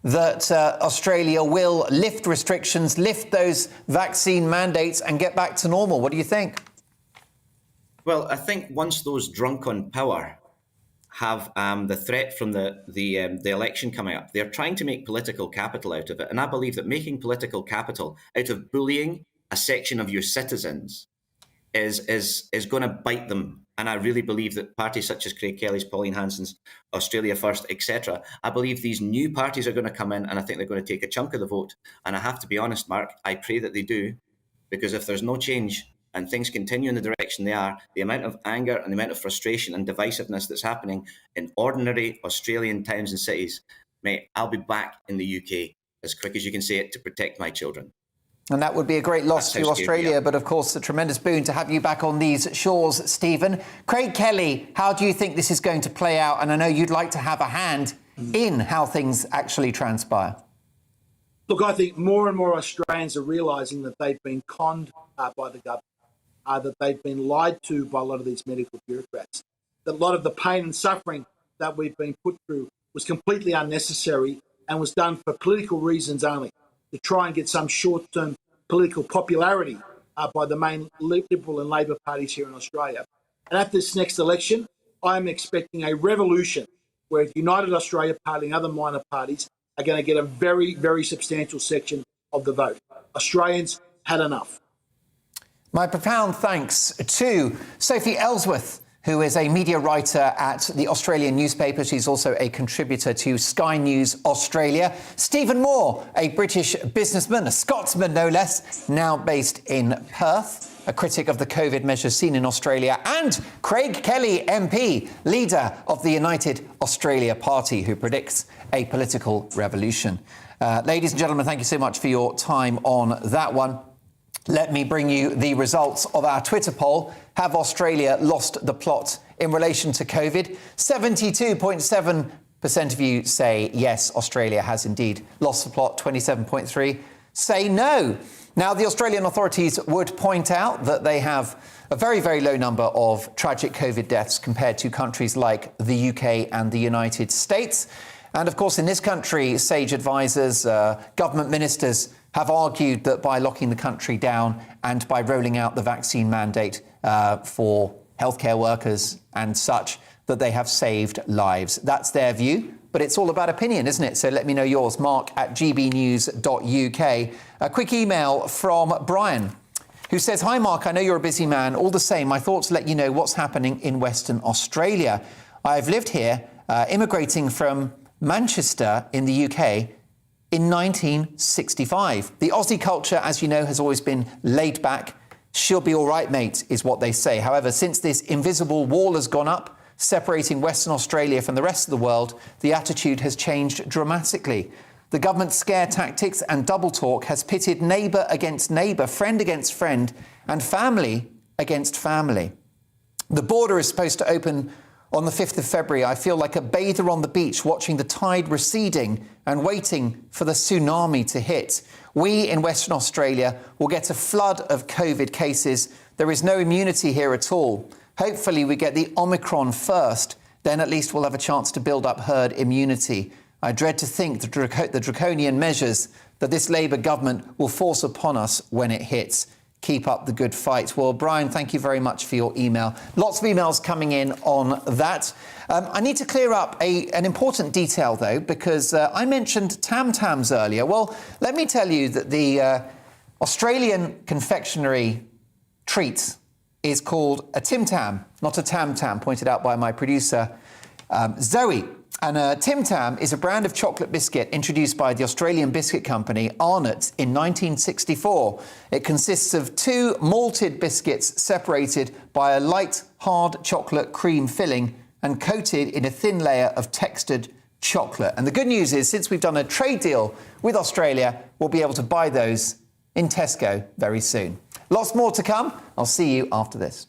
that Australia will lift restrictions, lift those vaccine mandates and get back to normal? What do you think? Well, I think once those drunk on power have the threat from the election coming up, they're trying to make political capital out of it. And I believe that making political capital out of bullying a section of your citizens is going to bite them. And I really believe that parties such as Craig Kelly's, Pauline Hanson's, Australia First, etc., I believe these new parties are going to come in, and I think they're going to take a chunk of the vote. And I have to be honest, Mark, I pray that they do, because if there's no change and things continue in the direction they are, the amount of anger and the amount of frustration and divisiveness that's happening in ordinary Australian towns and cities, mate, I'll be back in the UK as quick as you can say it to protect my children. And that would be a great loss to Australia, but of course a tremendous boon to have you back on these shores, Stephen. Craig Kelly, how do you think this is going to play out? And I know you'd like to have a hand in how things actually transpire. Look, I think more and more Australians are realising that they've been conned by the government, that they've been lied to by a lot of these medical bureaucrats, that a lot of the pain and suffering that we've been put through was completely unnecessary and was done for political reasons only, to try and get some short-term political popularity by the main Liberal and Labor parties here in Australia. And at this next election, I'm expecting a revolution where the United Australia Party and other minor parties are going to get a very, very substantial section of the vote. Australians had enough. My profound thanks to Sophie Ellsworth, who is a media writer at the Australian newspaper. She's also a contributor to Sky News Australia. Stephen Moore, a British businessman, a Scotsman no less, now based in Perth, a critic of the COVID measures seen in Australia, and Craig Kelly, MP, leader of the United Australia Party, who predicts a political revolution. Ladies and gentlemen, thank you so much for your time on that one. Let me bring you the results of our Twitter poll. Have Australia lost the plot in relation to COVID? 72.7% of you say yes, Australia has indeed lost the plot. 27.3% say no. Now, the Australian authorities would point out that they have a very, very low number of tragic COVID deaths compared to countries like the UK and the United States. And of course, in this country, sage advisors, government ministers have argued that by locking the country down and by rolling out the vaccine mandate for healthcare workers and such, that they have saved lives. That's their view, but it's all about opinion, isn't it? So let me know yours, mark@gbnews.uk. A quick email from Brian, who says, "Hi, Mark, I know you're a busy man. All the same, I thought to let you know what's happening in Western Australia. I've lived here, immigrating from Manchester in the UK in 1965. The Aussie culture, as you know, has always been laid back. She'll be all right, mate, is what they say. However, since this invisible wall has gone up, separating Western Australia from the rest of the world, the attitude has changed dramatically. The government's scare tactics and double talk has pitted neighbour against neighbour, friend against friend, and family against family. The border is supposed to open on the 5th of February. I feel like a bather on the beach watching the tide receding and waiting for the tsunami to hit. We in Western Australia will get a flood of COVID cases. There is no immunity here at all. Hopefully we get the Omicron first, then at least we'll have a chance to build up herd immunity. I dread to think the draconian measures that this Labour government will force upon us when it hits. Keep up the good fight." Well, Brian, thank you very much for your email. Lots of emails coming in on that. I need to clear up an important detail, though, because I mentioned tam-tams earlier. Well, let me tell you that the Australian confectionery treat is called a Tim Tam, not a tam-tam, pointed out by my producer. Zoe. And Tim Tam is a brand of chocolate biscuit introduced by the Australian biscuit company Arnott in 1964. It consists of 2 malted biscuits separated by a light, hard chocolate cream filling and coated in a thin layer of textured chocolate. And the good news is, since we've done a trade deal with Australia, we'll be able to buy those in Tesco very soon. Lots more to come. I'll see you after this.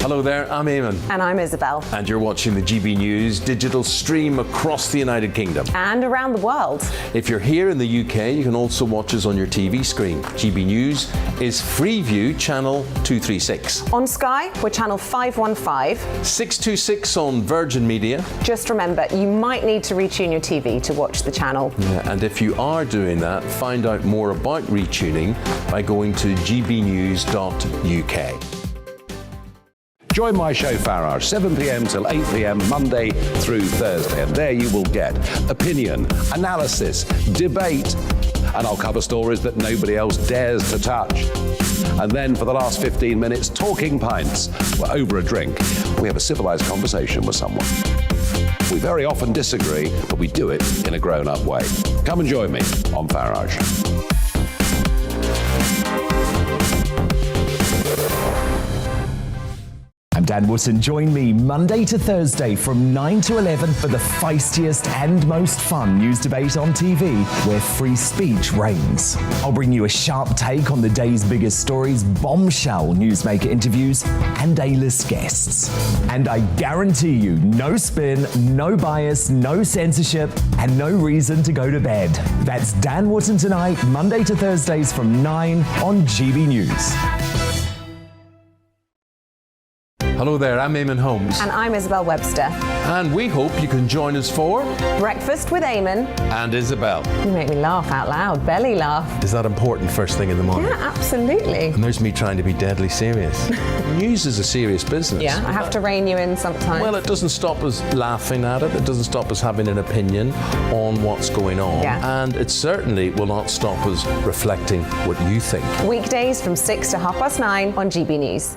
Hello there, I'm Eamon. And I'm Isabel. And you're watching the GB News digital stream across the United Kingdom. And around the world. If you're here in the UK, you can also watch us on your TV screen. GB News is Freeview channel 236. On Sky, we're channel 515. 626 on Virgin Media. Just remember, you might need to retune your TV to watch the channel. Yeah, and if you are doing that, find out more about retuning by going to gbnews.uk. Join my show Farage, 7 p.m. till 8 p.m. Monday through Thursday. And there you will get opinion, analysis, debate, and I'll cover stories that nobody else dares to touch. And then for the last 15 minutes, talking pints. We're over a drink. We have a civilized conversation with someone. We very often disagree, but we do it in a grown-up way. Come and join me on Farage. I'm Dan Wootton. Join me Monday to Thursday from 9 to 11 for the feistiest and most fun news debate on TV, where free speech reigns. I'll bring you a sharp take on the day's biggest stories, bombshell newsmaker interviews, and A-list guests. And I guarantee you, no spin, no bias, no censorship, and no reason to go to bed. That's Dan Wootton tonight, Monday to Thursdays from 9 on GB News. Hello there, I'm Eamon Holmes. And I'm Isabel Webster. And we hope you can join us for Breakfast with Eamon. And Isabel. You make me laugh out loud, belly laugh. Is that important first thing in the morning? Yeah, absolutely. And there's me trying to be deadly serious. News is a serious business. Yeah, I have to rein you in sometimes. Well, it doesn't stop us laughing at it. It doesn't stop us having an opinion on what's going on. Yeah. And it certainly will not stop us reflecting what you think. Weekdays from 6 to 9:30 on GB News.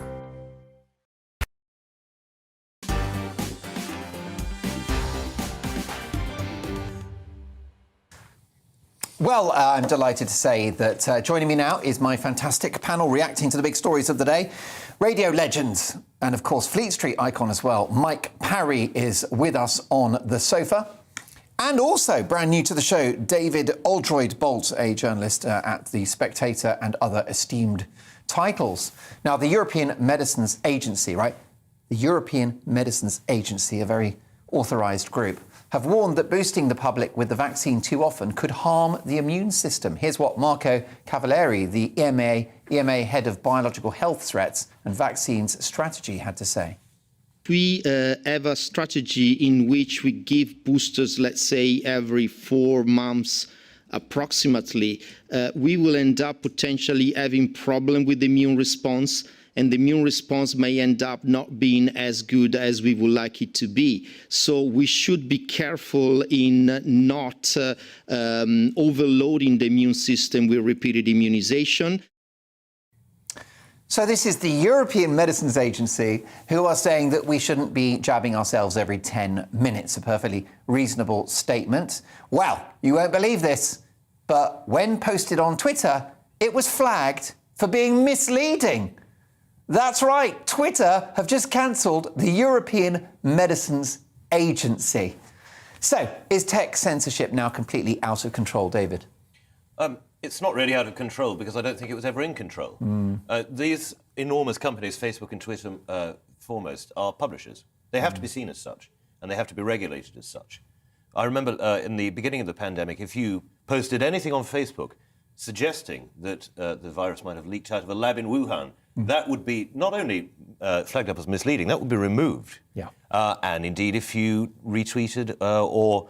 Well, I'm delighted to say that joining me now is my fantastic panel reacting to the big stories of the day. Radio legends and, of course, Fleet Street icon as well. Mike Parry is with us on the sofa. And also, brand new to the show, David Oldroyd-Bolt, a journalist at The Spectator and other esteemed titles. Now, the European Medicines Agency, right? The European Medicines Agency, a very authorised group, have warned that boosting the public with the vaccine too often could harm the immune system. Here's what Marco Cavalieri, the EMA head of biological health threats and vaccines strategy, had to say. We have a strategy in which we give boosters, let's say, every 4 months approximately. We will end up potentially having problem with the immune response, and the immune response may end up not being as good as we would like it to be. So we should be careful in not overloading the immune system with repeated immunization. So this is the European Medicines Agency who are saying that we shouldn't be jabbing ourselves every 10 minutes, a perfectly reasonable statement. Well, you won't believe this, but when posted on Twitter, it was flagged for being misleading. That's right, Twitter have just cancelled the European Medicines Agency. So, is tech censorship now completely out of control, David? It's not really out of control because I don't think it was ever in control. These enormous companies, Facebook and Twitter foremost, are publishers. They have to be seen as such, and they have to be regulated as such. I remember in the beginning of the pandemic, if you posted anything on Facebook suggesting that the virus might have leaked out of a lab in Wuhan, that would be not only flagged up as misleading, that would be removed. Yeah. And indeed, if you retweeted or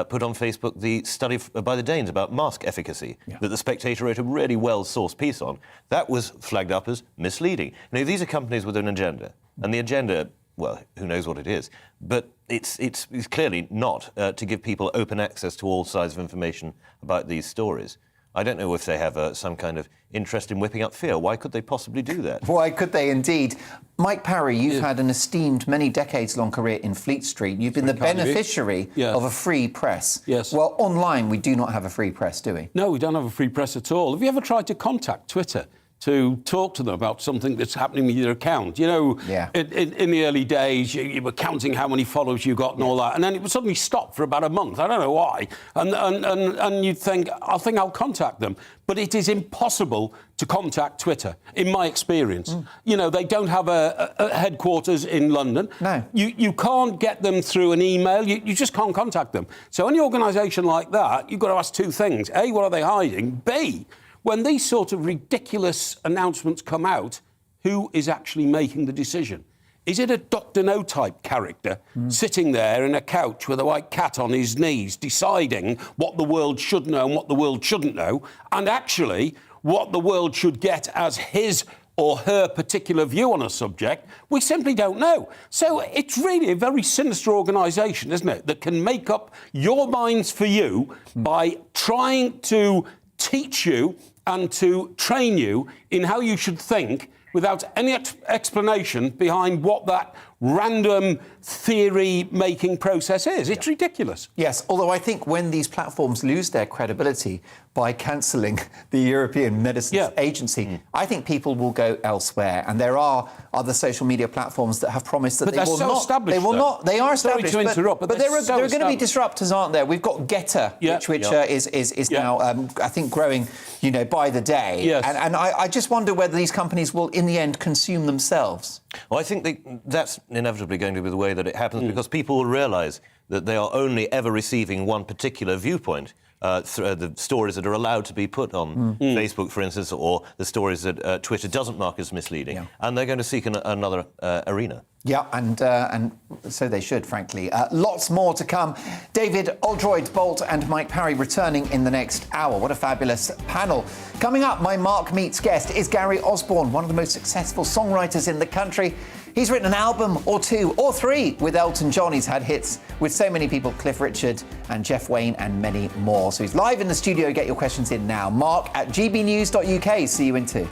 put on Facebook the study by the Danes about mask efficacy that The Spectator wrote a really well-sourced piece on, that was flagged up as misleading. Now, these are companies with an agenda, and the agenda, well, who knows what it is, but it's clearly not to give people open access to all sides of information about these stories. I don't know if they have some kind of interest in whipping up fear. Why could they possibly do that? Why could they indeed? Mike Parry, you've had an esteemed, many decades-long career in Fleet Street. You've been the beneficiary of a free press. Yes. Well, online, we do not have a free press, do we? No, we don't have a free press at all. Have you ever tried to contact Twitter to talk to them about something that's happening with your account? You know, in the early days, you were counting how many followers you got and all that, and then it would suddenly stop for about a month. I don't know why. And you'd think, I'll contact them. But it is impossible to contact Twitter, in my experience. You know, they don't have a headquarters in London. No. You can't get them through an email. You just can't contact them. So any organisation like that, you've got to ask two things. A, what are they hiding? B, when these sort of ridiculous announcements come out, who is actually making the decision? Is it a Dr. No-type character sitting there in a couch with a white cat on his knees deciding what the world should know and what the world shouldn't know, and actually what the world should get as his or her particular view on a subject? We simply don't know. So it's really a very sinister organisation, isn't it, that can make up your minds for you by trying to teach you and to train you in how you should think without any explanation behind what that random theory-making process is. It's ridiculous. Yes, although I think when these platforms lose their credibility by cancelling the European Medicines Agency, I think people will go elsewhere. And there are other social media platforms that have promised that they will not. They will not. They are established. Sorry to interrupt, but there are going to be disruptors, aren't there? We've got Getter, which is now, I think, growing, you know, by the day. Yes. And I just wonder whether these companies will, in the end, consume themselves. Well, I think that's inevitably going to be the way that it happens, because people will realise that they are only ever receiving one particular viewpoint. The stories that are allowed to be put on Facebook, for instance, or the stories that Twitter doesn't mark as misleading, and they're going to seek another arena. Yeah, and so they should, frankly. Lots more to come. David Oldroyd-Bolt and Mike Parry returning in the next hour. What a fabulous panel. Coming up, my Mark Meets guest is Gary Osborne, one of the most successful songwriters in the country. He's written an album or two or three with Elton John. He's had hits with so many people, Cliff Richard and Jeff Wayne and many more. So he's live in the studio. Get your questions in now. Mark at gbnews.uk. See you in 2.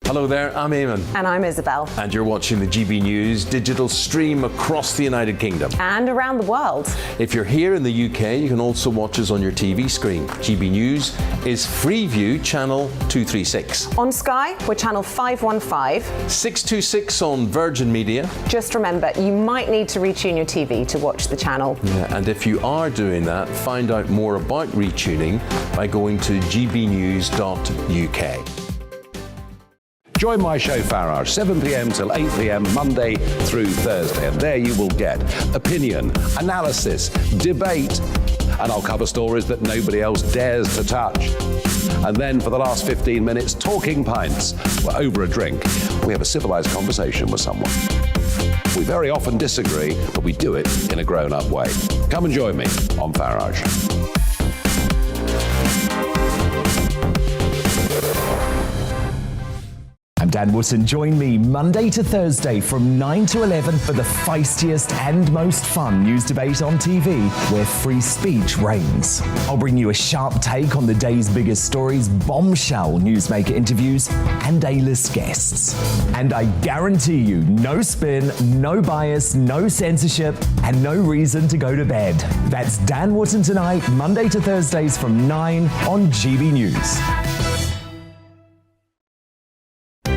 Hello there, I'm Eamon. And I'm Isabel. And you're watching the GB News digital stream across the United Kingdom. And around the world. If you're here in the UK, you can also watch us on your TV screen. GB News is Freeview channel 236. On Sky, we're channel 515. 626 on Virgin Media. Just remember, you might need to retune your TV to watch the channel. Yeah, and if you are doing that, find out more about retuning by going to gbnews.uk. Join my show Farage, 7 p.m. till 8 p.m. Monday through Thursday. And there you will get opinion, analysis, debate, and I'll cover stories that nobody else dares to touch. And then for the last 15 minutes, talking pints. We're over a drink. We have a civilised conversation with someone. We very often disagree, but we do it in a grown-up way. Come and join me on Farage. I'm Dan Wootton. Join me Monday to Thursday from 9 to 11 for the feistiest and most fun news debate on TV, where free speech reigns. I'll bring you a sharp take on the day's biggest stories, bombshell newsmaker interviews, and A-list guests. And I guarantee you, no spin, no bias, no censorship, and no reason to go to bed. That's Dan Wootton tonight, Monday to Thursdays from 9 on GB News.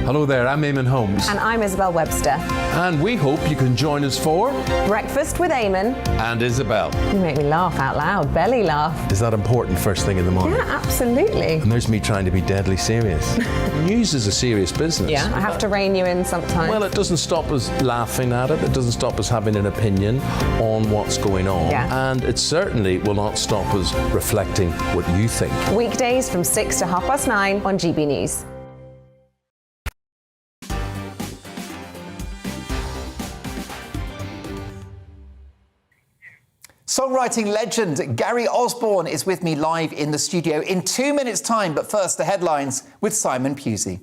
Hello there, I'm Eamon Holmes. And I'm Isabel Webster. And we hope you can join us for Breakfast with Eamon and Isabel. You make me laugh out loud, belly laugh. Is that important first thing in the morning? Yeah, absolutely. And there's me trying to be deadly serious. News is a serious business. Yeah, I have to rein you in sometimes. Well, it doesn't stop us laughing at it. It doesn't stop us having an opinion on what's going on. Yeah. And it certainly will not stop us reflecting what you think. Weekdays from 6 to 9:30 on GB News. Songwriting legend Gary Osborne is with me live in the studio in 2 minutes' time. But first, the headlines with Simon Pusey.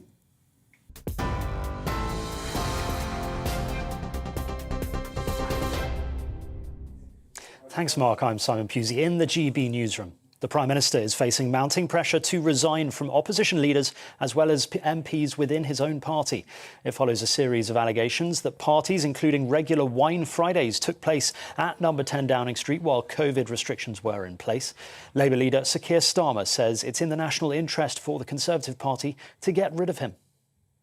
Thanks, Mark. I'm Simon Pusey in the GB newsroom. The Prime Minister is facing mounting pressure to resign from opposition leaders as well as MPs within his own party. It follows a series of allegations that parties, including regular Wine Fridays, took place at number 10 Downing Street while COVID restrictions were in place. Labour leader Sir Keir Starmer says it's in the national interest for the Conservative Party to get rid of him.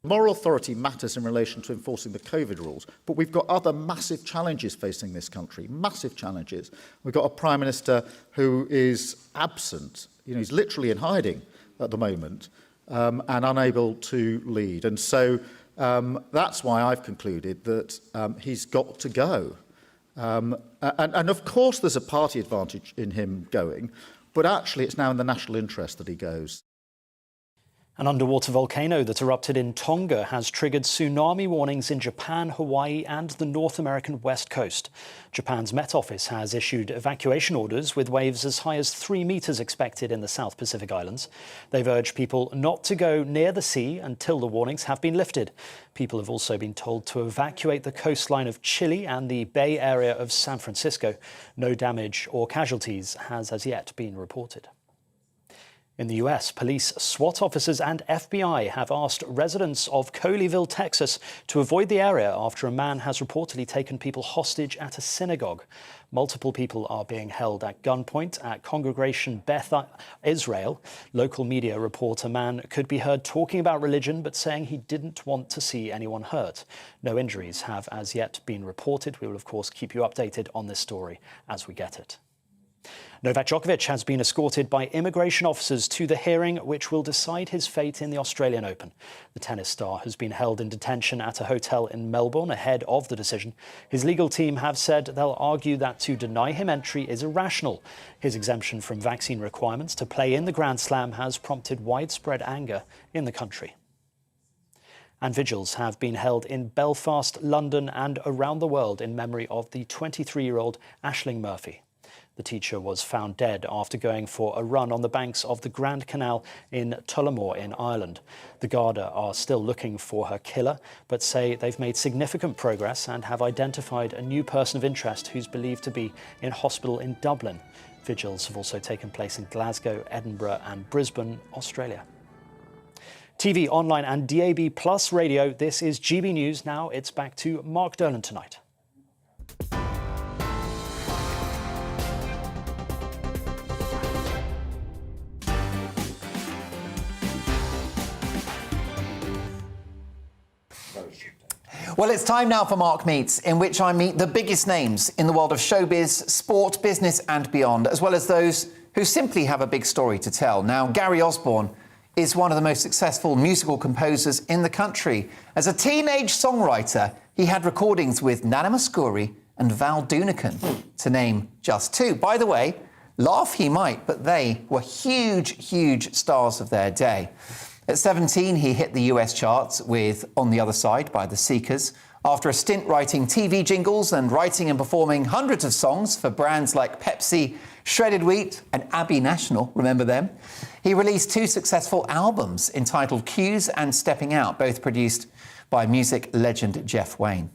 Moral authority matters in relation to enforcing the COVID rules, but we've got other massive challenges facing this country, massive challenges. We've got a Prime Minister who is absent, he's literally in hiding at the moment, and unable to lead. And so that's why I've concluded that he's got to go. And of course there's a party advantage in him going, but actually it's now in the national interest that he goes. An underwater volcano that erupted in Tonga has triggered tsunami warnings in Japan, Hawaii and the North American west coast. Japan's Met Office has issued evacuation orders with waves as high as 3 metres expected in the South Pacific Islands. They've urged people not to go near the sea until the warnings have been lifted. People have also been told to evacuate the coastline of Chile and the Bay Area of San Francisco. No damage or casualties has as yet been reported. In the US, police, SWAT officers and FBI have asked residents of Coleyville, Texas, to avoid the area after a man has reportedly taken people hostage at a synagogue. Multiple people are being held at gunpoint at Congregation Beth Israel. Local media report a man could be heard talking about religion but saying he didn't want to see anyone hurt. No injuries have as yet been reported. We will, of course, keep you updated on this story as we get it. Novak Djokovic has been escorted by immigration officers to the hearing which will decide his fate in the Australian Open. The tennis star has been held in detention at a hotel in Melbourne ahead of the decision. His legal team have said they'll argue that to deny him entry is irrational. His exemption from vaccine requirements to play in the Grand Slam has prompted widespread anger in the country. And vigils have been held in Belfast, London and around the world in memory of the 23-year-old Aisling Murphy. The teacher was found dead after going for a run on the banks of the Grand Canal in Tullamore in Ireland. The Garda are still looking for her killer, but say they've made significant progress and have identified a new person of interest who's believed to be in hospital in Dublin. Vigils have also taken place in Glasgow, Edinburgh and Brisbane, Australia. TV, online and DAB Plus radio, this is GB News. Now it's back to Mark Dolan tonight. Well, it's time now for Mark Meets, in which I meet the biggest names in the world of showbiz, sport, business and beyond, as well as those who simply have a big story to tell. Now, Gary Osborne is one of the most successful musical composers in the country. As a teenage songwriter, he had recordings with Nana Mouskouri and Val Doonican, to name just two. By the way, laugh he might, but they were huge, huge stars of their day. At 17, he hit the US charts with On the Other Side by The Seekers. After a stint writing TV jingles and writing and performing hundreds of songs for brands like Pepsi, Shredded Wheat and Abbey National, remember them? He released two successful albums entitled Cues and Stepping Out, both produced by music legend Jeff Wayne.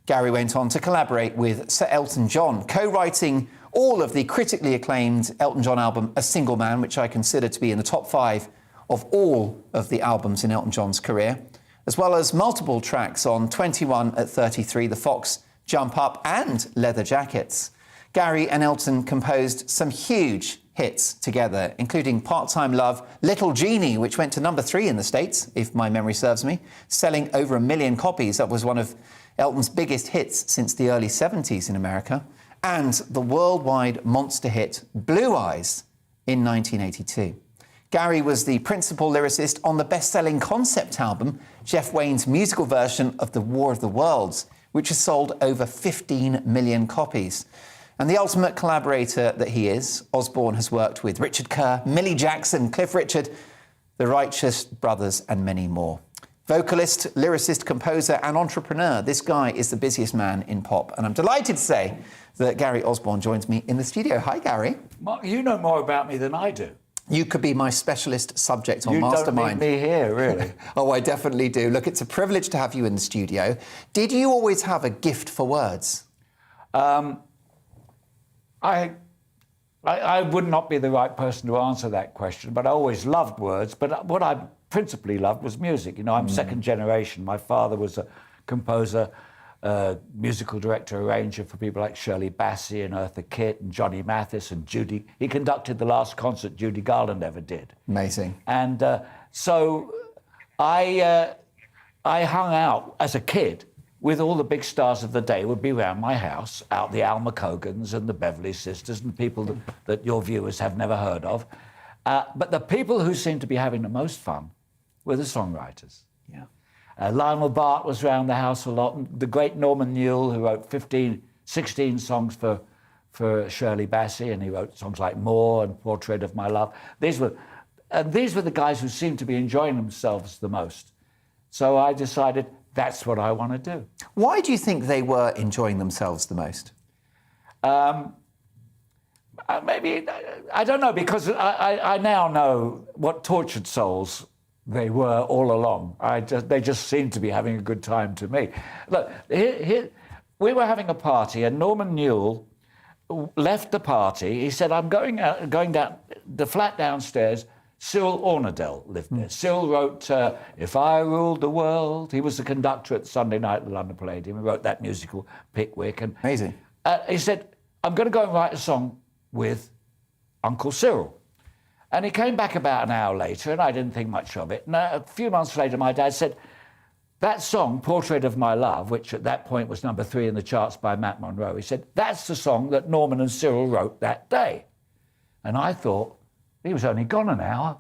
Gary went on to collaborate with Sir Elton John, co-writing all of the critically acclaimed Elton John album A Single Man, which I consider to be in the top 5 of all of the albums in Elton John's career, as well as multiple tracks on 21 at 33, The Fox, Jump Up and Leather Jackets. Gary and Elton composed some huge hits together, including Part-Time Love, Little Genie, which went to number 3 in the States, if my memory serves me, selling over 1 million copies. That was one of Elton's biggest hits since the early 70s in America, and the worldwide monster hit Blue Eyes in 1982. Gary was the principal lyricist on the best-selling concept album, Jeff Wayne's musical version of The War of the Worlds, which has sold over 15 million copies. And the ultimate collaborator that he is, Osborne has worked with Richard Kerr, Millie Jackson, Cliff Richard, the Righteous Brothers and many more. Vocalist, lyricist, composer and entrepreneur, this guy is the busiest man in pop. And I'm delighted to say that Gary Osborne joins me in the studio. Hi, Gary. Mark, you know more about me than I do. You could be my specialist subject on Mastermind. You don't need me here, really. Oh, I definitely do. Look, it's a privilege to have you in the studio. Did you always have a gift for words? I would not be the right person to answer that question, but I always loved words. But what I principally loved was music. You know, I'm second generation. My father was a composer, musical director, arranger for people like Shirley Bassey and Eartha Kitt and Johnny Mathis and Judy. He conducted the last concert Judy Garland ever did. Amazing. And so I hung out as a kid with all the big stars of the day. Would be around my house, out the Alma Cogans and the Beverly Sisters and people that your viewers have never heard of. But the people who seemed to be having the most fun were the songwriters. Yeah. Lionel Bart was around the house a lot. And the great Norman Newell, who wrote 16 songs for Shirley Bassey, and he wrote songs like More and Portrait of My Love. These were the guys who seemed to be enjoying themselves the most. So I decided that's what I want to do. Why do you think they were enjoying themselves the most? Maybe, I don't know, because I now know what tortured souls they were all along. They just seemed to be having a good time to me. Look, we were having a party and Norman Newell left the party. He said, I'm going down the flat downstairs. Cyril Ornadell lived there. Cyril wrote If I Ruled the World. He was the conductor at Sunday night at the London Palladium. He wrote that musical, Pickwick. And amazing. He said, I'm going to go and write a song with Uncle Cyril. And he came back about an hour later, and I didn't think much of it. And a few months later, my dad said, that song, Portrait of My Love, which at that point was number 3 in the charts by Matt Monro, he said, that's the song that Norman and Cyril wrote that day. And I thought, he was only gone an hour.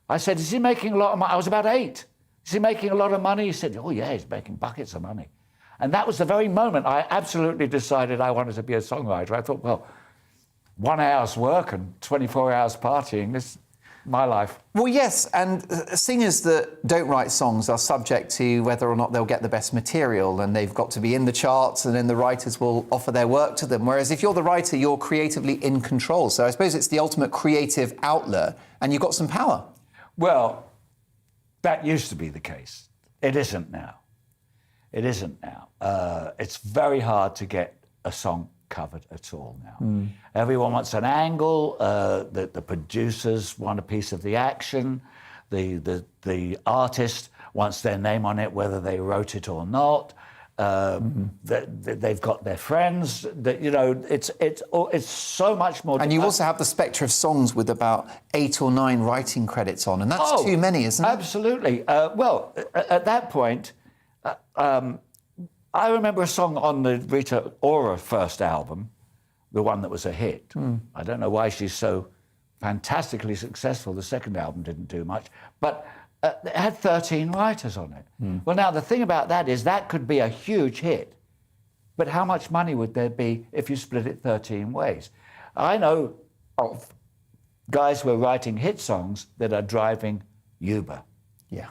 I said, is he making a lot of money? I was about 8. Is he making a lot of money? He said, oh, yeah, he's making buckets of money. And that was the very moment I absolutely decided I wanted to be a songwriter. I thought, well, 1 hour's work and 24 hours partying, this is my life. Well, yes, and singers that don't write songs are subject to whether or not they'll get the best material, and they've got to be in the charts, and then the writers will offer their work to them. Whereas if you're the writer, you're creatively in control. So I suppose it's the ultimate creative outlet, and you've got some power. Well, that used to be the case. It isn't now. It isn't now. It's very hard to get a song covered at all now. Everyone wants an angle. The producers want a piece of the action. The artist wants their name on it, whether they wrote it or not. They've got their friends. It's so much more. And you also have the spectre of songs with about 8 or 9 writing credits on, and that's too many, isn't it? Absolutely. Well, at that point, I remember a song on the Rita Ora first album, the one that was a hit. I don't know why she's so fantastically successful. The second album didn't do much, but it had 13 writers on it. Well, now, the thing about that is that could be a huge hit, but how much money would there be if you split it 13 ways? I know of guys who are writing hit songs that are driving Uber. Yeah.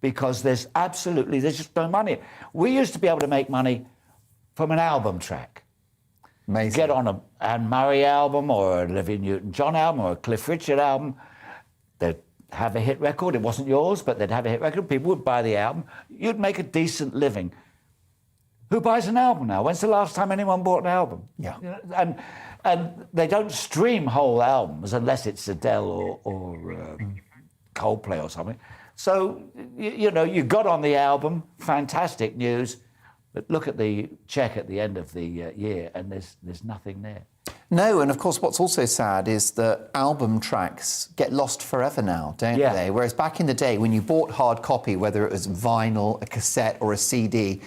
Because there's just no money. We used to be able to make money from an album track. Amazing. Get on an Anne Murray album or a Olivia Newton-John album or a Cliff Richard album. They'd have a hit record. It wasn't yours, but they'd have a hit record. People would buy the album. You'd make a decent living. Who buys an album now? When's the last time anyone bought an album? Yeah. And they don't stream whole albums unless it's Adele or Coldplay or something. So, you got on the album, fantastic news, but look at the check at the end of the year and there's nothing there. No, and of course what's also sad is that album tracks get lost forever now, don't they? Whereas back in the day when you bought hard copy, whether it was vinyl, a cassette or a CD,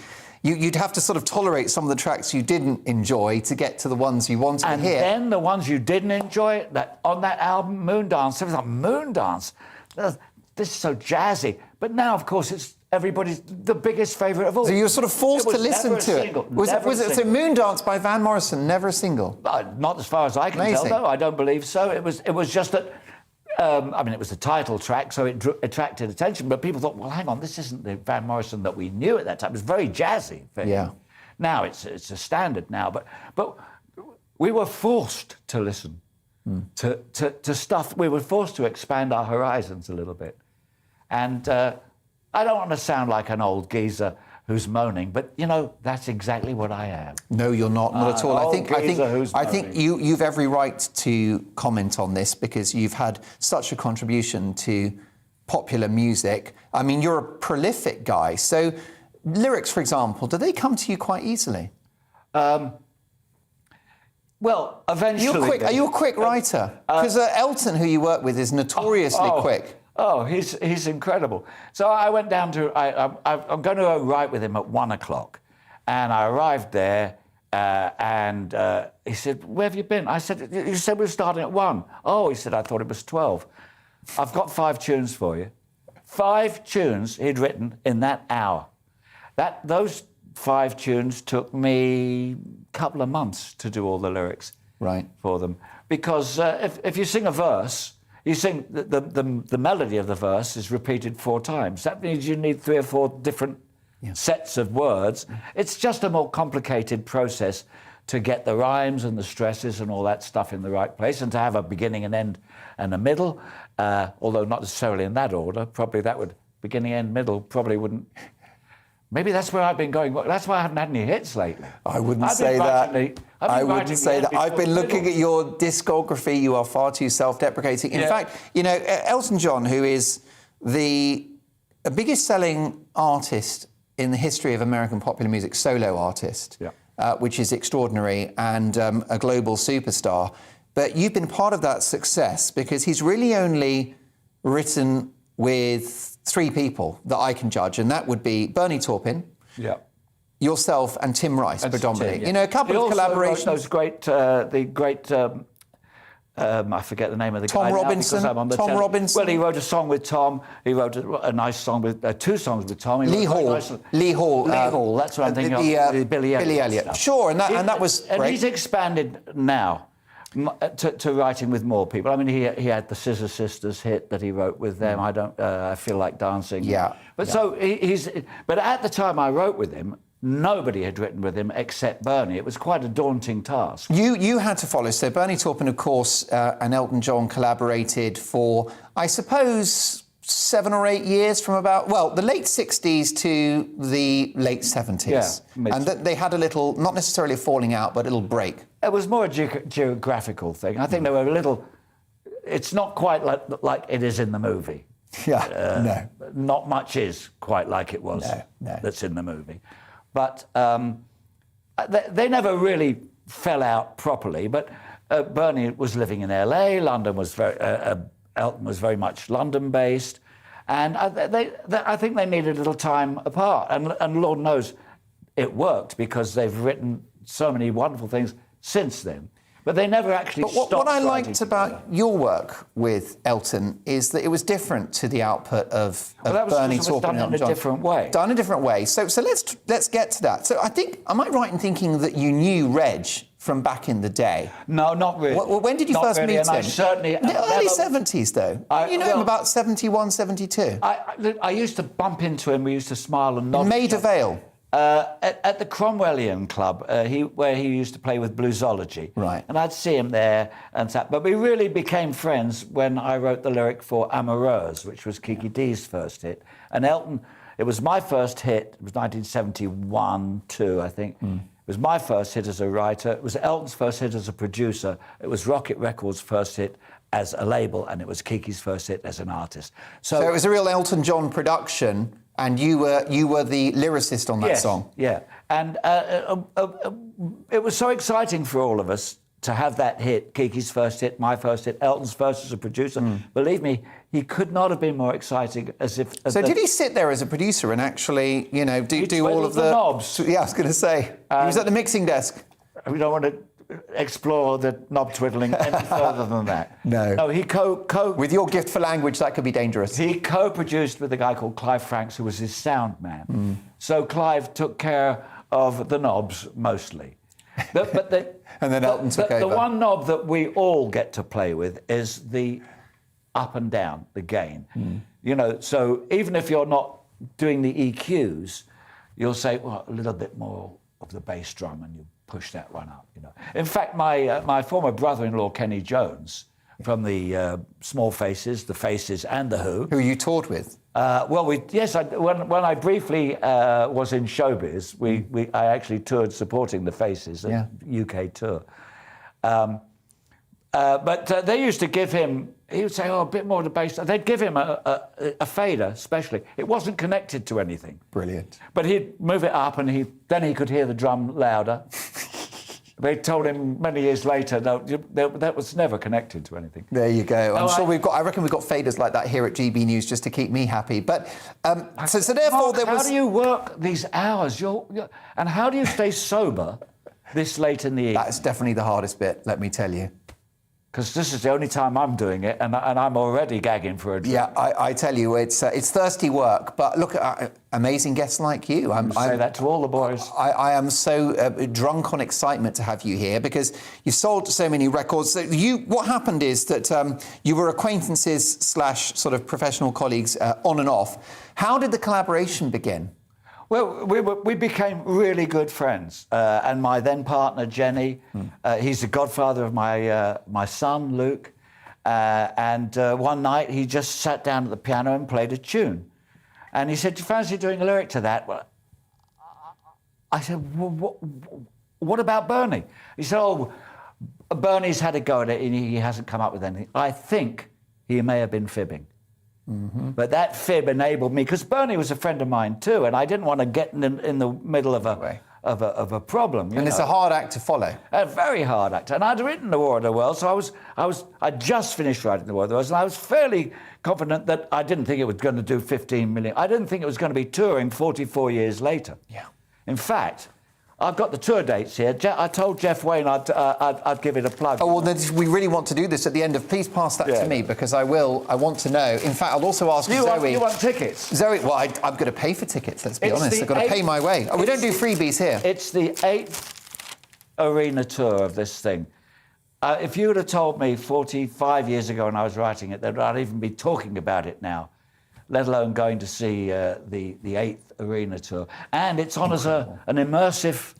you'd have to sort of tolerate some of the tracks you didn't enjoy to get to the ones you wanted to hear. And then the ones you didn't enjoy, on that album, Moondance, it was like Moondance. This is so jazzy. But now, of course, it's everybody's the biggest favourite of all. So you were sort of forced to listen to it. Was it so Moondance by Van Morrison, never a single? Not as far as I can tell, no, I don't believe so. It was just that, it was the title track, so it attracted attention, but people thought, well, hang on, this isn't the Van Morrison that we knew at that time. It was very jazzy. Yeah. Now it's a standard now, but we were forced to listen to stuff. We were forced to expand our horizons a little bit. And I don't want to sound like an old geezer who's moaning. But, you know, that's exactly what I am. No, you're not at all. I think moaning. you've every right to comment on this because you've had such a contribution to popular music. I mean, you're a prolific guy. So lyrics, for example, do they come to you quite easily? Well, eventually... Are you a quick writer? Because Elton, who you work with, is notoriously quick. Oh, he's incredible. So I went down to... I'm going to go write with him at 1 o'clock. And I arrived there and he said, where have you been? I said, you said we were starting at 1. Oh, he said, I thought it was 12. I've got 5 tunes for you. 5 tunes he'd written in that hour. Those 5 tunes took me a couple of months to do all the lyrics for them. Because if you sing a verse, you sing the melody of the verse is repeated 4 times. That means you need 3 or 4 different sets of words. It's just a more complicated process to get the rhymes and the stresses and all that stuff in the right place and to have a beginning and end and a middle, although not necessarily in that order. Probably that would, beginning, end, middle, probably wouldn't... Maybe that's where I've been going. That's why I haven't had any hits lately. I wouldn't say that. I wouldn't say that. I've been looking at your discography. You are far too self-deprecating. In fact, you know, Elton John, who is the biggest selling artist in the history of American popular music, solo artist, which is extraordinary, and a global superstar. But you've been part of that success because he's really only written with 3 people that I can judge, and that would be Bernie Taupin, yourself, and Tim Rice, predominantly. You know, a couple of collaborations. Those great, I forget the name of the guy. Tom Robinson. Tom Robinson. Well, he wrote a song with Tom. He wrote a nice song with 2 songs with Tom. Lee Hall. Lee Hall. That's what I'm thinking of. Billy Elliot. Sure, and that was great. And he's expanded now to writing with more people. I mean, he had the Scissor Sisters hit that he wrote with them. I Feel Like Dancing. So he's. But at the time I wrote with him, nobody had written with him except Bernie. It was quite a daunting task. You had to follow. So Bernie Taupin, of course, and Elton John collaborated for, I suppose, 7 or 8 years from about, well, the late 60s to the late 70s. And they had a little, not necessarily a falling out, but a little break. It was more a geographical thing. I think they were a little... It's not quite like it is in the movie. No. Not much is quite like it was that's in the movie. But they never really fell out properly. But Bernie was living in LA. London was Elton was very much London-based. And I think they needed a little time apart. And Lord knows it worked because they've written so many wonderful things since then. But they never actually stopped. What I liked about your work with Elton is that it was different to the output of Bernie Taupin and Elton John. Done in a different way. Done in a different way. So let's get to that. So I think, am I right in thinking that you knew Reg from back in the day? No, not really. When did you first meet him? I certainly... In the early 70s, though. You know him about 71, 72. I used to bump into him. We used to smile and nod. Maida Vale. At the Cromwellian Club, where he used to play with Bluesology. Right. And I'd see him there and that. But we really became friends when I wrote the lyric for Amoureuse, which was Kiki Dee's first hit. And Elton, it was my first hit. It was 1971, 2, I think. It was my first hit as a writer. It was Elton's first hit as a producer. It was Rocket Records' first hit as a label, and it was Kiki's first hit as an artist. So it was a real Elton John production. And you were the lyricist on that song. Yeah, and it was so exciting for all of us to have that hit, Kiki's first hit, my first hit, Elton's first as a producer. Believe me, he could not have been more exciting as if... So did he sit there as a producer and actually, you know, do all of the knobs? Yeah, I was going to say. He was at the mixing desk. We don't want to explore the knob twiddling any further than that. No, he with your gift for language, that could be dangerous. He co-produced with a guy called Clive Franks, who was his sound man. So Clive took care of the knobs mostly. And then Elton took over. The one knob that we all get to play with is the up and down, the gain. You know, so even if you're not doing the EQs, you'll say, well, a little bit more of the bass drum, and you push that one up, you know. In fact, my former brother-in-law, Kenny Jones, from the Small Faces, the Faces, and the Who. Who you toured with? When I briefly was in showbiz, I actually toured supporting the Faces, a UK tour. But they used to give him, he would say, a bit more of the bass. They'd give him a fader, especially. It wasn't connected to anything. Brilliant. But he'd move it up and then he could hear the drum louder. They told him many years later, no, that was never connected to anything. There you go. I reckon we've got faders like that here at GB News just to keep me happy. But so therefore Mark, how do you work these hours? And how do you stay sober this late in the evening? That's definitely the hardest bit, let me tell you. Because this is the only time I'm doing it, and I'm already gagging for a drink. Yeah, I tell you, it's thirsty work. But look at amazing guests like you. I say that to all the boys. I am so drunk on excitement to have you here because you've sold so many records. So what happened is that you were acquaintances / sort of professional colleagues on and off. How did the collaboration begin? Well, we became really good friends, and my then partner Jenny, he's the godfather of my son Luke, and one night he just sat down at the piano and played a tune, and he said, "Do you fancy doing a lyric to that?" Well, I said, "What about Bernie?" He said, "Oh, Bernie's had a go at it, and he hasn't come up with anything." I think he may have been fibbing. Mm-hmm. But that fib enabled me, because Bernie was a friend of mine too, and I didn't want to get in the middle of a problem. And it's a hard act to follow. A very hard act. And I'd written The War of the Worlds, so I'd just finished writing The War of the Worlds, and I was fairly confident that I didn't think it was going to do 15 million. I didn't think it was going to be touring 44 years later. Yeah. In fact, I've got the tour dates here. I told Jeff Wayne I'd give it a plug. Oh, well, then we really want to do this at the end of... Please pass that to me, because I want to know. In fact, I'll also ask Zoe... You want tickets? Zoe, well, I'm going to pay for tickets, let's be honest. I've got to pay my way. We don't do freebies here. It's the 8th arena tour of this thing. If you would have told me 45 years ago when I was writing it that I'd even be talking about it now, let alone going to see the 8th arena tour. And it's on as an immersive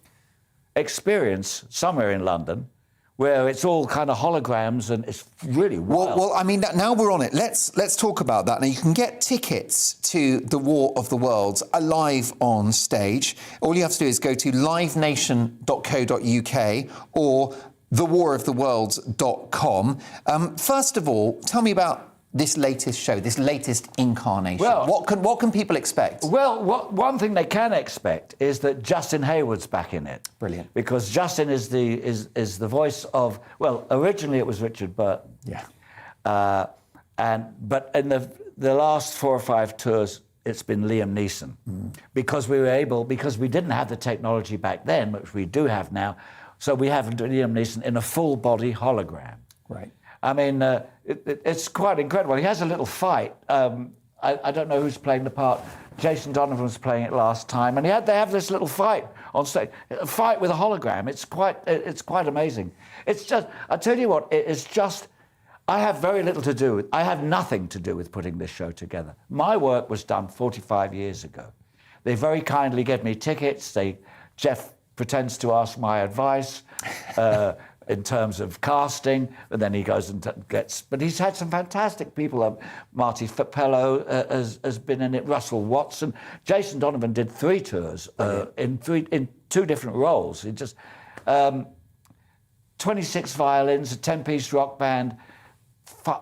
experience somewhere in London, where it's all kind of holograms and it's really wild. Well, I mean, now we're on it. Let's talk about that. Now, you can get tickets to The War of the Worlds live on stage. All you have to do is go to livenation.co.uk or thewaroftheworlds.com. First of all, tell me about this latest show, this latest incarnation. Well, what can people expect? Well, one thing they can expect is that Justin Hayward's back in it. Brilliant. Because Justin is the voice of, well, originally it was Richard Burton. Yeah. But in the last 4 or 5 tours, it's been Liam Neeson. Because we didn't have the technology back then, which we do have now, so we have Liam Neeson in a full body hologram. Right. I mean, it's quite incredible. He has a little fight. I don't know who's playing the part. Jason Donovan was playing it last time, and they have this little fight on stage. A fight with a hologram. It's quite amazing. It's just, I tell you what, it is just. I have very little to do with. I have nothing to do with putting this show together. My work was done 45 years ago. They very kindly gave me tickets. Jeff pretends to ask my advice. In terms of casting, and then he goes and gets... But he's had some fantastic people. Marty Fipello has been in it, Russell Watson. Jason Donovan did 3 tours in 2 different roles. He just... 26 violins, a 10-piece rock band,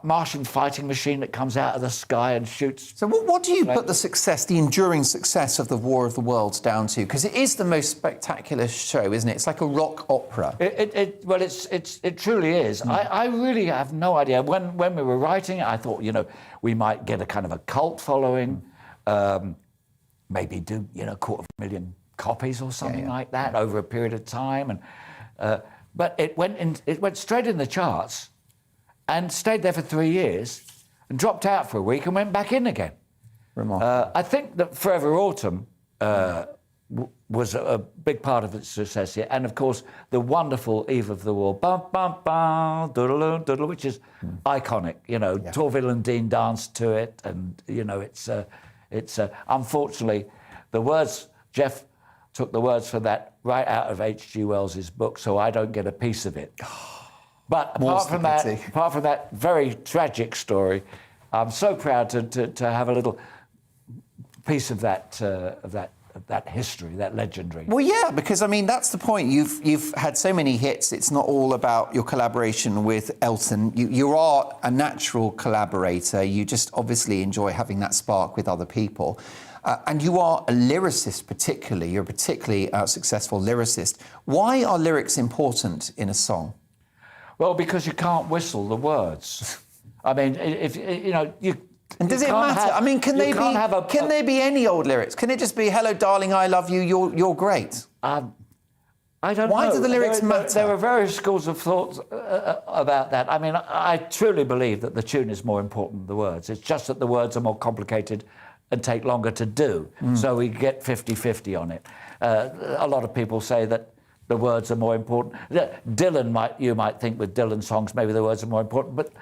Martian fighting machine that comes out of the sky and shoots. So what do you put the enduring success of The War of the Worlds down to? Because it is the most spectacular show, isn't it? It's like a rock opera. It truly is. I really have no idea. When we were writing it, I thought, we might get a kind of a cult following, maybe do, 250,000 copies or something like that over a period of time. And but it went straight in the charts. And stayed there for 3 years, and dropped out for a week and went back in again. Remarkable. I think that Forever Autumn was a big part of its success here, and of course the wonderful Eve of the War, bum bum bum, doodle doodle, which is iconic. Torvill and Dean danced to it, and it's unfortunately the words. Jeff took the words for that right out of H.G. Wells's book, so I don't get a piece of it. But apart from that very tragic story, I'm so proud to have a little piece of that history, that legendary. Well, yeah, because I mean that's the point. You've had so many hits. It's not all about your collaboration with Elton. You are a natural collaborator. You just obviously enjoy having that spark with other people, and you are a lyricist particularly. You're a particularly successful lyricist. Why are lyrics important in a song? Well, because you can't whistle the words. I mean, if you know you. And does it matter? I mean, can they be any old lyrics? Can it just be "Hello, darling, I love you. You're great"? I don't know. Why do the lyrics matter? There are various schools of thought about that. I mean, I truly believe that the tune is more important than the words. It's just that the words are more complicated and take longer to do. So we get 50-50 on it. A lot of people say that the words are more important. You might think with Dylan songs maybe the words are more important, but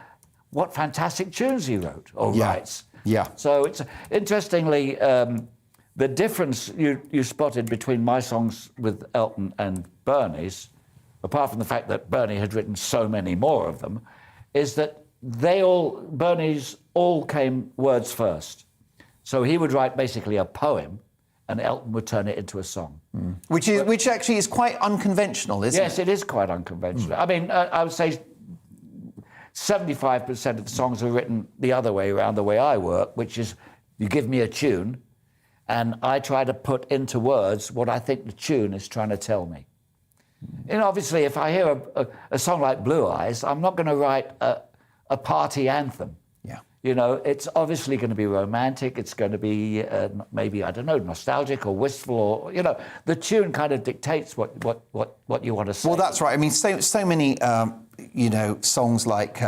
what fantastic tunes he wrote or writes. Yeah. So it's interestingly the difference you spotted between my songs with Elton and Bernie's, apart from the fact that Bernie had written so many more of them, is that Bernie's all came words first. So he would write basically a poem, and Elton would turn it into a song. Which actually is quite unconventional, isn't it? Yes, it is quite unconventional. I mean, I would say 75% of the songs are written the other way around, the way I work, which is you give me a tune, and I try to put into words what I think the tune is trying to tell me. You know, obviously, if I hear a song like Blue Eyes, I'm not going to write a party anthem. You know, it's obviously going to be romantic. It's going to be maybe, I don't know, nostalgic or wistful, or, you know, the tune kind of dictates what you want to say. Well, that's right. I mean, so many, you know, songs like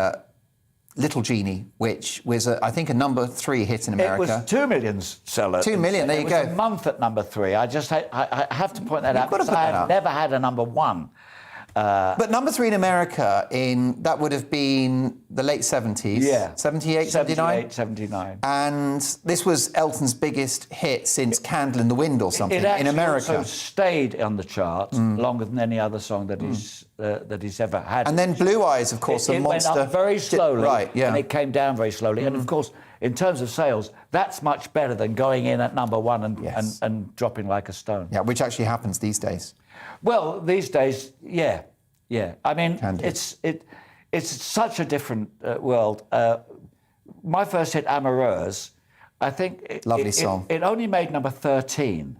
Little Genie, which was, I think, a number 3 hit in America. It was 2 million seller. 2 million, there you go. It was a month at number 3. I have to point that out because I have never had a number 1. But number 3 in America, that would have been the late 70s. Yeah. 78, 79? 79. And this was Elton's biggest hit since Candle in the Wind or something in America. It also stayed on the charts longer than any other song that he's ever had. And then Blue Eyes, of course, a monster. It went up very slowly, right, yeah. And it came down very slowly. And, of course, in terms of sales, that's much better than going in at number 1 and dropping like a stone. Yeah, which actually happens these days. Well, these days, yeah. I mean, it's such a different world. My first hit, Amoureuse, I think... Lovely song. It only made number 13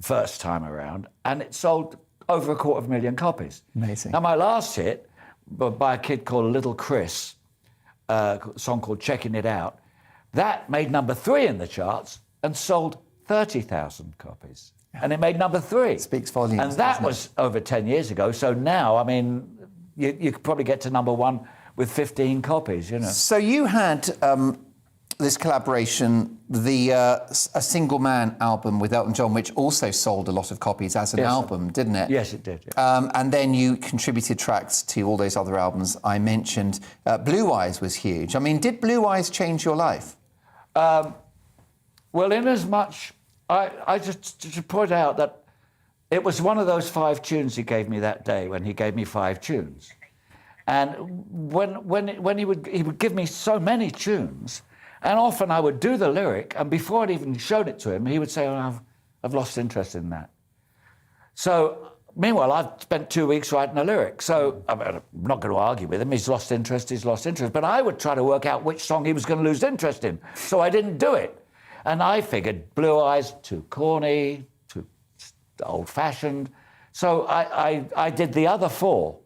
first time around, and it sold over 250,000 copies. Amazing. Now, my last hit, by a kid called Little Chris, a song called Checking It Out, that made number 3 in the charts and sold 30,000 copies. And it made number 3. It speaks volumes. And that was over 10 years ago. So now, I mean, you could probably get to number 1 with 15 copies, you know. So you had this collaboration, a Single Man album with Elton John, which also sold a lot of copies as an album, didn't it? Yes, it did. Yeah. And then you contributed tracks to all those other albums I mentioned. Blue Eyes was huge. I mean, did Blue Eyes change your life? Well, in as much... I just to point out that it was one of those 5 tunes he gave me that day when he gave me 5 tunes. And when he would give me so many tunes, and often I would do the lyric, and before I'd even shown it to him, he would say, "Oh, I've lost interest in that." So, meanwhile, I've spent 2 weeks writing a lyric. So I'm not going to argue with him. He's lost interest. But I would try to work out which song he was going to lose interest in. So I didn't do it. And I figured Blue Eyes, too corny, too old-fashioned. So I did the other 4.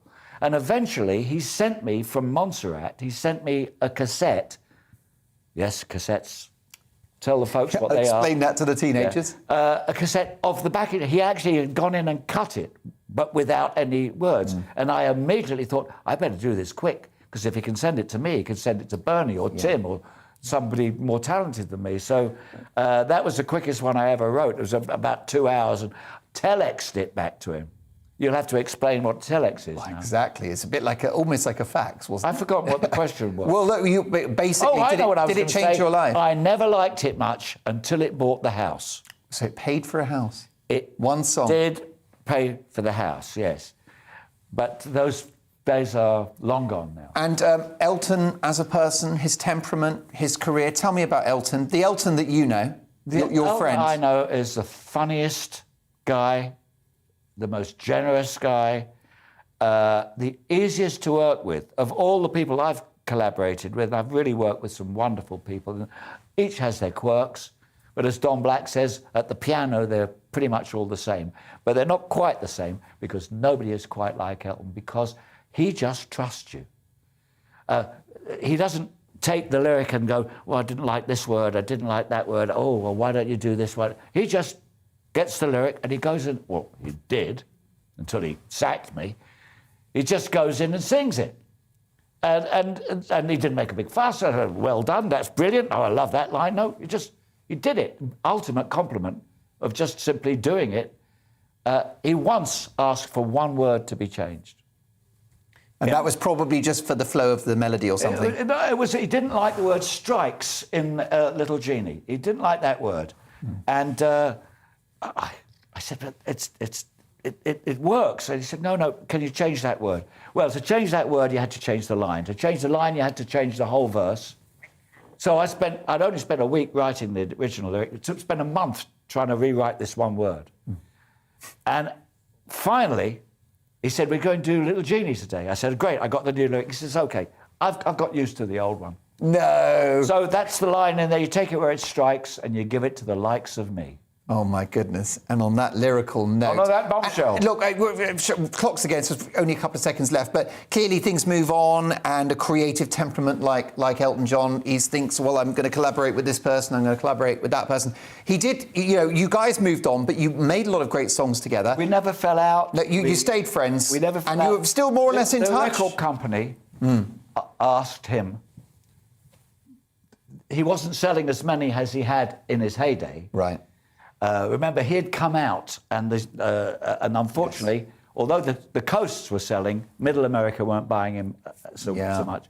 And eventually he sent me from Montserrat, he sent me a cassette. Yes, cassettes. Tell the folks what they are. Explain that to the teenagers. Yeah. A cassette of the back. He actually had gone in and cut it, but without any words. And I immediately thought, I better do this quick, because if he can send it to me, he can send it to Bernie or Tim or somebody more talented than me. So that was the quickest one I ever wrote. It was about 2 hours, and telexed it back to him. You'll have to explain what telex is. Now. Exactly. It's a bit like almost like a fax, wasn't it? I forgot what the question was. Well, look, you basically, did it change your life? I never liked it much until it bought the house. So it paid for a house? It one song? Did pay for the house, yes. But those days are long gone now. And Elton, as a person, his temperament, his career. Tell me about Elton. The Elton that you know, your Elton friend. I know is the funniest guy, the most generous guy, the easiest to work with. Of all the people I've collaborated with, I've really worked with some wonderful people. Each has their quirks, but as Don Black says, at the piano, they're pretty much all the same. But they're not quite the same because nobody is quite like Elton, because he just trusts you. He doesn't take the lyric and go, well, I didn't like this word, I didn't like that word, oh, well, why don't you do this one? He just gets the lyric and he goes in, well, he did, until he sacked me. He just goes in and sings it. And he didn't make a big fuss. I said, well done, that's brilliant. Oh, I love that line. No, he did it. Ultimate compliment of just simply doing it. He once asked for one word to be changed. And that was probably just for the flow of the melody or something? He didn't like the word strikes in Little Genie. He didn't like that word. And I said, but it works. And he said, no, can you change that word? Well, to change that word, you had to change the line. To change the line, you had to change the whole verse. So I'd only spent a week writing the original lyric. It spent a month trying to rewrite this one word. And finally, he said, we're going to do Little Genie today. I said, great, I got the new lyric. He says, OK, I've got used to the old one. No. So that's the line in there. You take it where it strikes and you give it to the likes of me. Oh, my goodness. And on that lyrical note... On that bombshell. Look, clock's again, so only a couple of seconds left, but clearly things move on, and a creative temperament like Elton John, he thinks, well, I'm going to collaborate with this person, I'm going to collaborate with that person. He did, you guys moved on, but you made a lot of great songs together. We never fell out. No, you stayed friends. We never fell and out. you were still more or less in touch. The record company asked him. He wasn't selling as many as he had in his heyday. Right. Remember, he had come out, and unfortunately, although the coasts were selling, Middle America weren't buying him so much.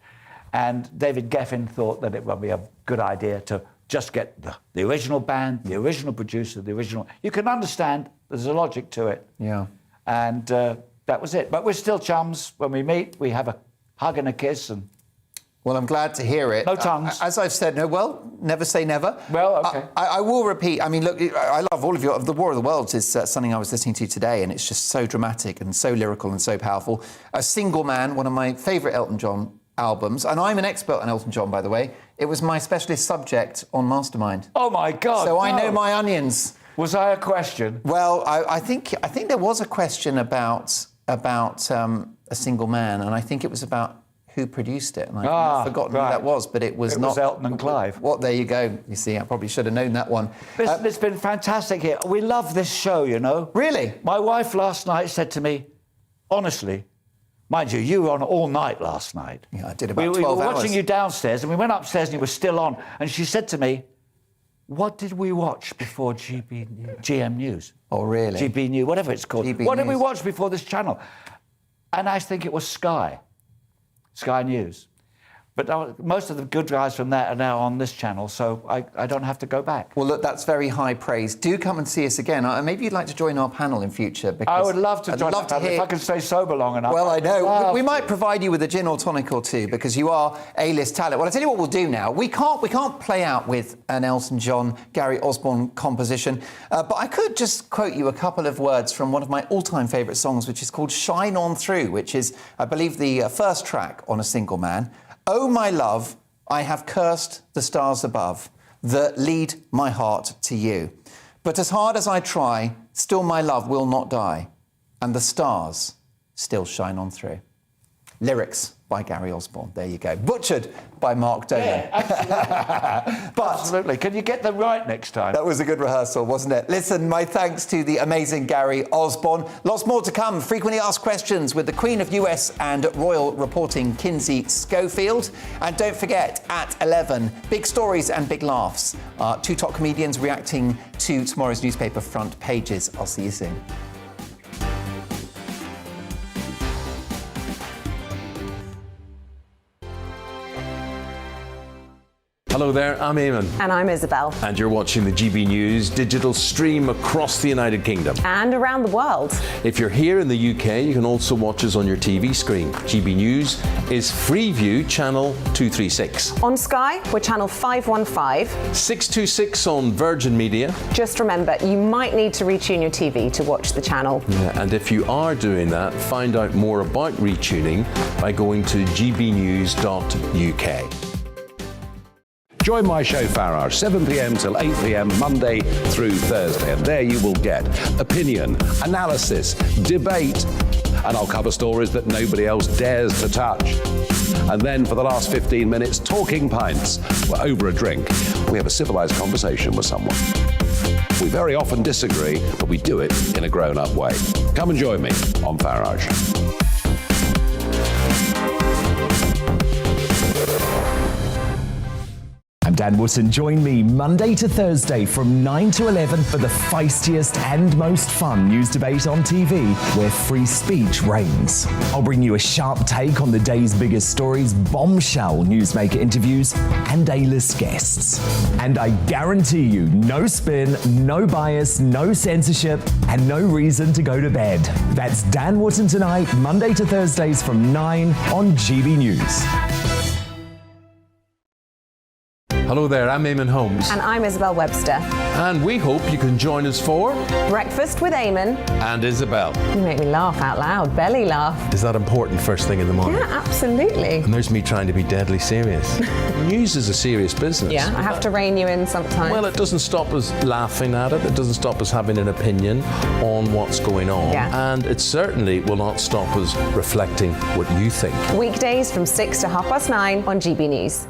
And David Geffen thought that it would be a good idea to just get the original band, the original producer, the original... You can understand there's a logic to it. Yeah. And that was it. But we're still chums. When we meet, we have a hug and a kiss, and... Well, I'm glad to hear it. No tongues. As I've said, never say never. Well, OK. I will repeat. I mean, look, I love all of your... The War of the Worlds is something I was listening to today, and it's just so dramatic and so lyrical and so powerful. A Single Man, one of my favourite Elton John albums, and I'm an expert on Elton John, by the way. It was my specialist subject on Mastermind. Oh, my God. So I know my onions. Was I a question? Well, I think there was a question about A Single Man, and I think it was about who produced it, and I've forgotten who that was, but it was not... It was Elton and Clive. What? There you go. You see, I probably should have known that one. It's been fantastic here. We love this show, you know. Really? My wife last night said to me, honestly, mind you were on all night last night. Yeah, I did about 12 hours. We were hours. watching you downstairs, and we went upstairs, and you were still on, and she said to me, what did we watch before GM News? Oh, really? GB News, whatever it's called. What did we watch before this channel? And I think it was Sky News. But most of the good guys from that are now on this channel, so I don't have to go back. Well, look, that's very high praise. Do come and see us again. Maybe you'd like to join our panel in future. Because I would love to join our panel if I can stay sober long enough. Well, I know. We might provide you with a gin or tonic or two, because you are A-list talent. Well, I'll tell you what we'll do now. We can't play out with an Elton John, Gary Osborne composition, but I could just quote you a couple of words from one of my all-time favourite songs, which is called Shine On Through, which is, I believe, the first track on A Single Man. Oh, my love, I have cursed the stars above that lead my heart to you. But as hard as I try, still my love will not die, and the stars still shine on through. Lyrics by Gary Osborne. There you go. Butchered by Mark Dolan. Yeah, absolutely. Absolutely. Can you get them right next time? That was a good rehearsal, wasn't it? Listen, my thanks to the amazing Gary Osborne. Lots more to come. Frequently asked questions with the Queen of US and Royal Reporting, Kinsey Schofield. And don't forget, at 11, big stories and big laughs. Two top comedians reacting to tomorrow's newspaper front pages. I'll see you soon. Hello there, I'm Eamon. And I'm Isabel. And you're watching the GB News digital stream across the United Kingdom. And around the world. If you're here in the UK, you can also watch us on your TV screen. GB News is Freeview channel 236. On Sky, we're channel 515. 626 on Virgin Media. Just remember, you might need to retune your TV to watch the channel. Yeah, and if you are doing that, find out more about retuning by going to gbnews.uk. Join my show Farage, 7 p.m. till 8 p.m. Monday through Thursday. And there you will get opinion, analysis, debate, and I'll cover stories that nobody else dares to touch. And then for the last 15 minutes, talking pints. We're over a drink. We have a civilized conversation with someone. We very often disagree, but we do it in a grown-up way. Come and join me on Farage. I'm Dan Wootton. Join me Monday to Thursday from 9 to 11 for the feistiest and most fun news debate on TV, where free speech reigns. I'll bring you a sharp take on the day's biggest stories, bombshell newsmaker interviews, and A-list guests. And I guarantee you, no spin, no bias, no censorship, and no reason to go to bed. That's Dan Wootton tonight, Monday to Thursdays from 9 on GB News. Hello there, I'm Eamon Holmes. And I'm Isabel Webster. And we hope you can join us for Breakfast with Eamon. And Isabel. You make me laugh out loud, belly laugh. Is that important first thing in the morning? Yeah, absolutely. And there's me trying to be deadly serious. News is a serious business. Yeah, I have to rein you in sometimes. Well, it doesn't stop us laughing at it. It doesn't stop us having an opinion on what's going on. Yeah. And it certainly will not stop us reflecting what you think. Weekdays from 6 to 9:30 on GB News.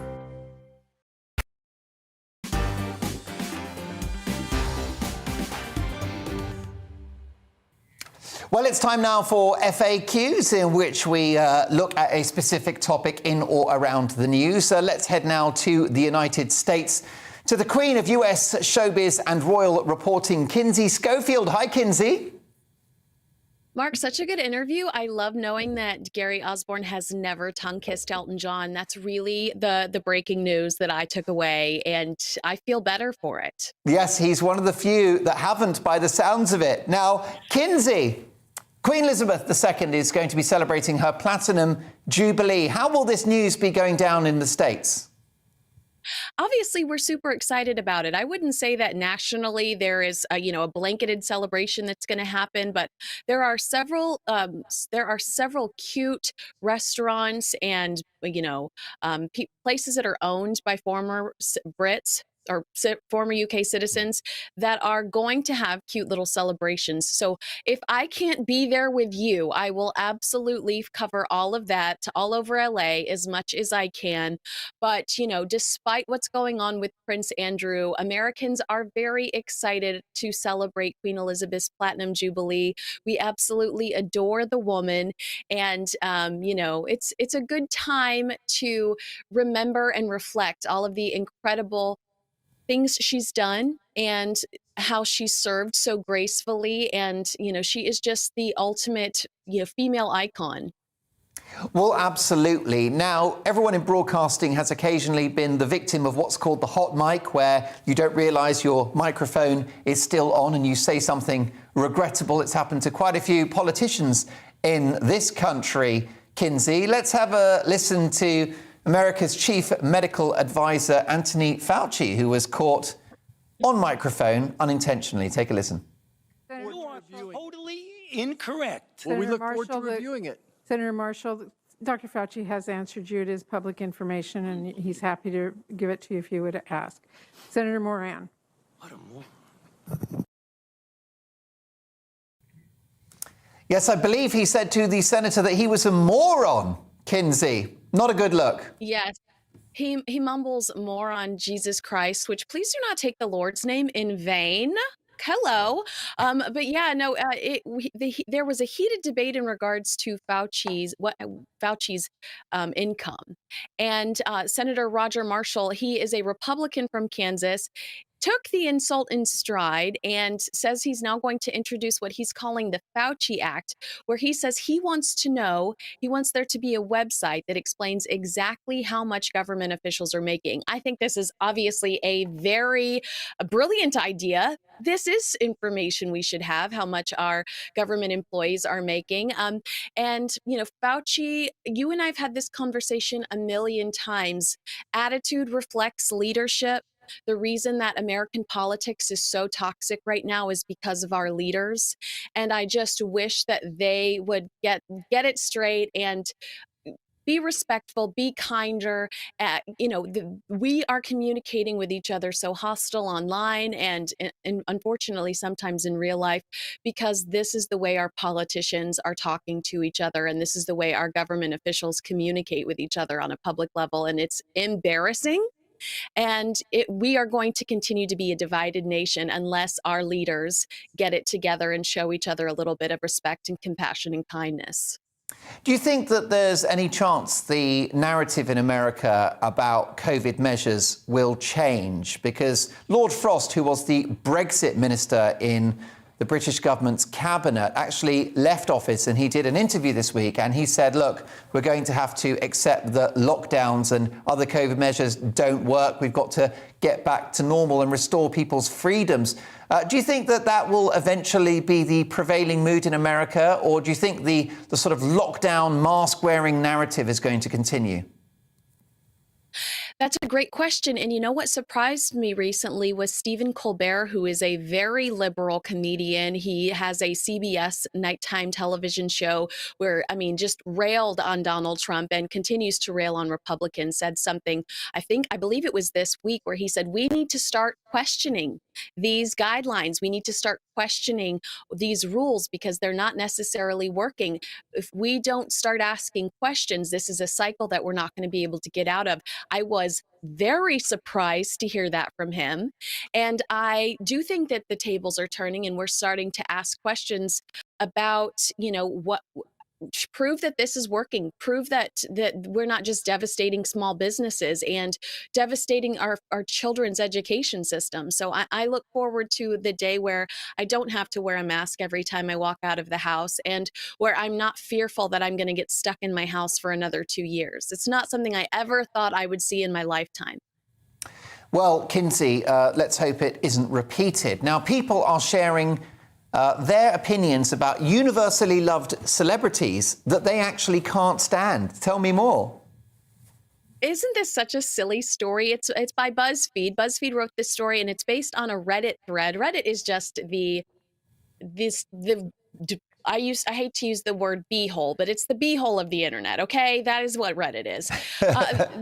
Well, it's time now for FAQs, in which we look at a specific topic in or around the news. Let's head now to the United States, to the Queen of US showbiz and royal reporting, Kinsey Schofield. Hi, Kinsey. Mark, such a good interview. I love knowing that Gary Osborne has never tongue-kissed Elton John. That's really the breaking news that I took away, and I feel better for it. Yes, he's one of the few that haven't, by the sounds of it. Now, Kinsey, Queen Elizabeth II is going to be celebrating her Platinum Jubilee. How will this news be going down in the States? Obviously, we're super excited about it. I wouldn't say that nationally there is a blanketed celebration that's going to happen, but there are several cute restaurants and places that are owned by former Brits or former UK citizens that are going to have cute little celebrations. So if I can't be there with you, I will absolutely cover all of that all over LA as much as I can. But, despite what's going on with Prince Andrew, Americans are very excited to celebrate Queen Elizabeth's Platinum Jubilee. We absolutely adore the woman. And, it's a good time to remember and reflect all of the incredible things she's done and how she served so gracefully. And, she is just the ultimate, female icon. Well, absolutely. Now, everyone in broadcasting has occasionally been the victim of what's called the hot mic, where you don't realise your microphone is still on and you say something regrettable. It's happened to quite a few politicians in this country, Kinsey. Let's have a listen to America's chief medical advisor, Anthony Fouchy, who was caught on microphone unintentionally. Take a listen. You are totally incorrect. Well, we look forward to reviewing it. Senator Marshall, Dr. Fauci has answered you. It is public information, and he's happy to give it to you if you would ask. Senator Moran. Yes, I believe he said to the senator that he was a moron, Kinsey. Not a good look. Yes. He mumbles more on Jesus Christ, which please do not take the Lord's name in vain. Hello. But yeah, no, there was a heated debate in regards to Fauci's income. And Senator Roger Marshall, he is a Republican from Kansas, took the insult in stride and says he's now going to introduce what he's calling the Fouchy Act, where he says he wants there to be a website that explains exactly how much government officials are making. I think this is obviously a very brilliant idea. This is information we should have, how much our government employees are making. And, Fauci, you and I have had this conversation a million times. Attitude reflects leadership. The reason that American politics is so toxic right now is because of our leaders. And I just wish that they would get it straight and be respectful, be kinder. We are communicating with each other so hostile online and unfortunately sometimes in real life, because this is the way our politicians are talking to each other, and this is the way our government officials communicate with each other on a public level, and it's embarrassing. And we are going to continue to be a divided nation unless our leaders get it together and show each other a little bit of respect and compassion and kindness. Do you think that there's any chance the narrative in America about COVID measures will change? Because Lord Frost, who was the Brexit minister in the British government's cabinet, actually left office, and he did an interview this week and he said, look, we're going to have to accept that lockdowns and other COVID measures don't work. We've got to get back to normal and restore people's freedoms. Do you think that that will eventually be the prevailing mood in America, or do you think the sort of lockdown, mask-wearing narrative is going to continue? That's a great question. And you know what surprised me recently was Stephen Colbert, who is a very liberal comedian. He has a CBS nighttime television show where, just railed on Donald Trump and continues to rail on Republicans, said something, I believe it was this week, where he said, we need to start questioning these guidelines. We need to start questioning these rules because they're not necessarily working. If we don't start asking questions, this is a cycle that we're not going to be able to get out of. I was very surprised to hear that from him. And I do think that the tables are turning and we're starting to ask questions about, what prove that this is working, prove that we're not just devastating small businesses and devastating our children's education system. So I look forward to the day where I don't have to wear a mask every time I walk out of the house, and where I'm not fearful that I'm going to get stuck in my house for another 2 years. It's not something I ever thought I would see in my lifetime. Well, Kinsey, let's hope it isn't repeated. Now, people are sharing their opinions about universally loved celebrities that they actually can't stand. Tell me more. Isn't this such a silly story? It's by BuzzFeed. BuzzFeed wrote this story, and it's based on a Reddit thread. Reddit is just I hate to use the word beehole, but it's the beehole of the internet, okay? That is what Reddit is.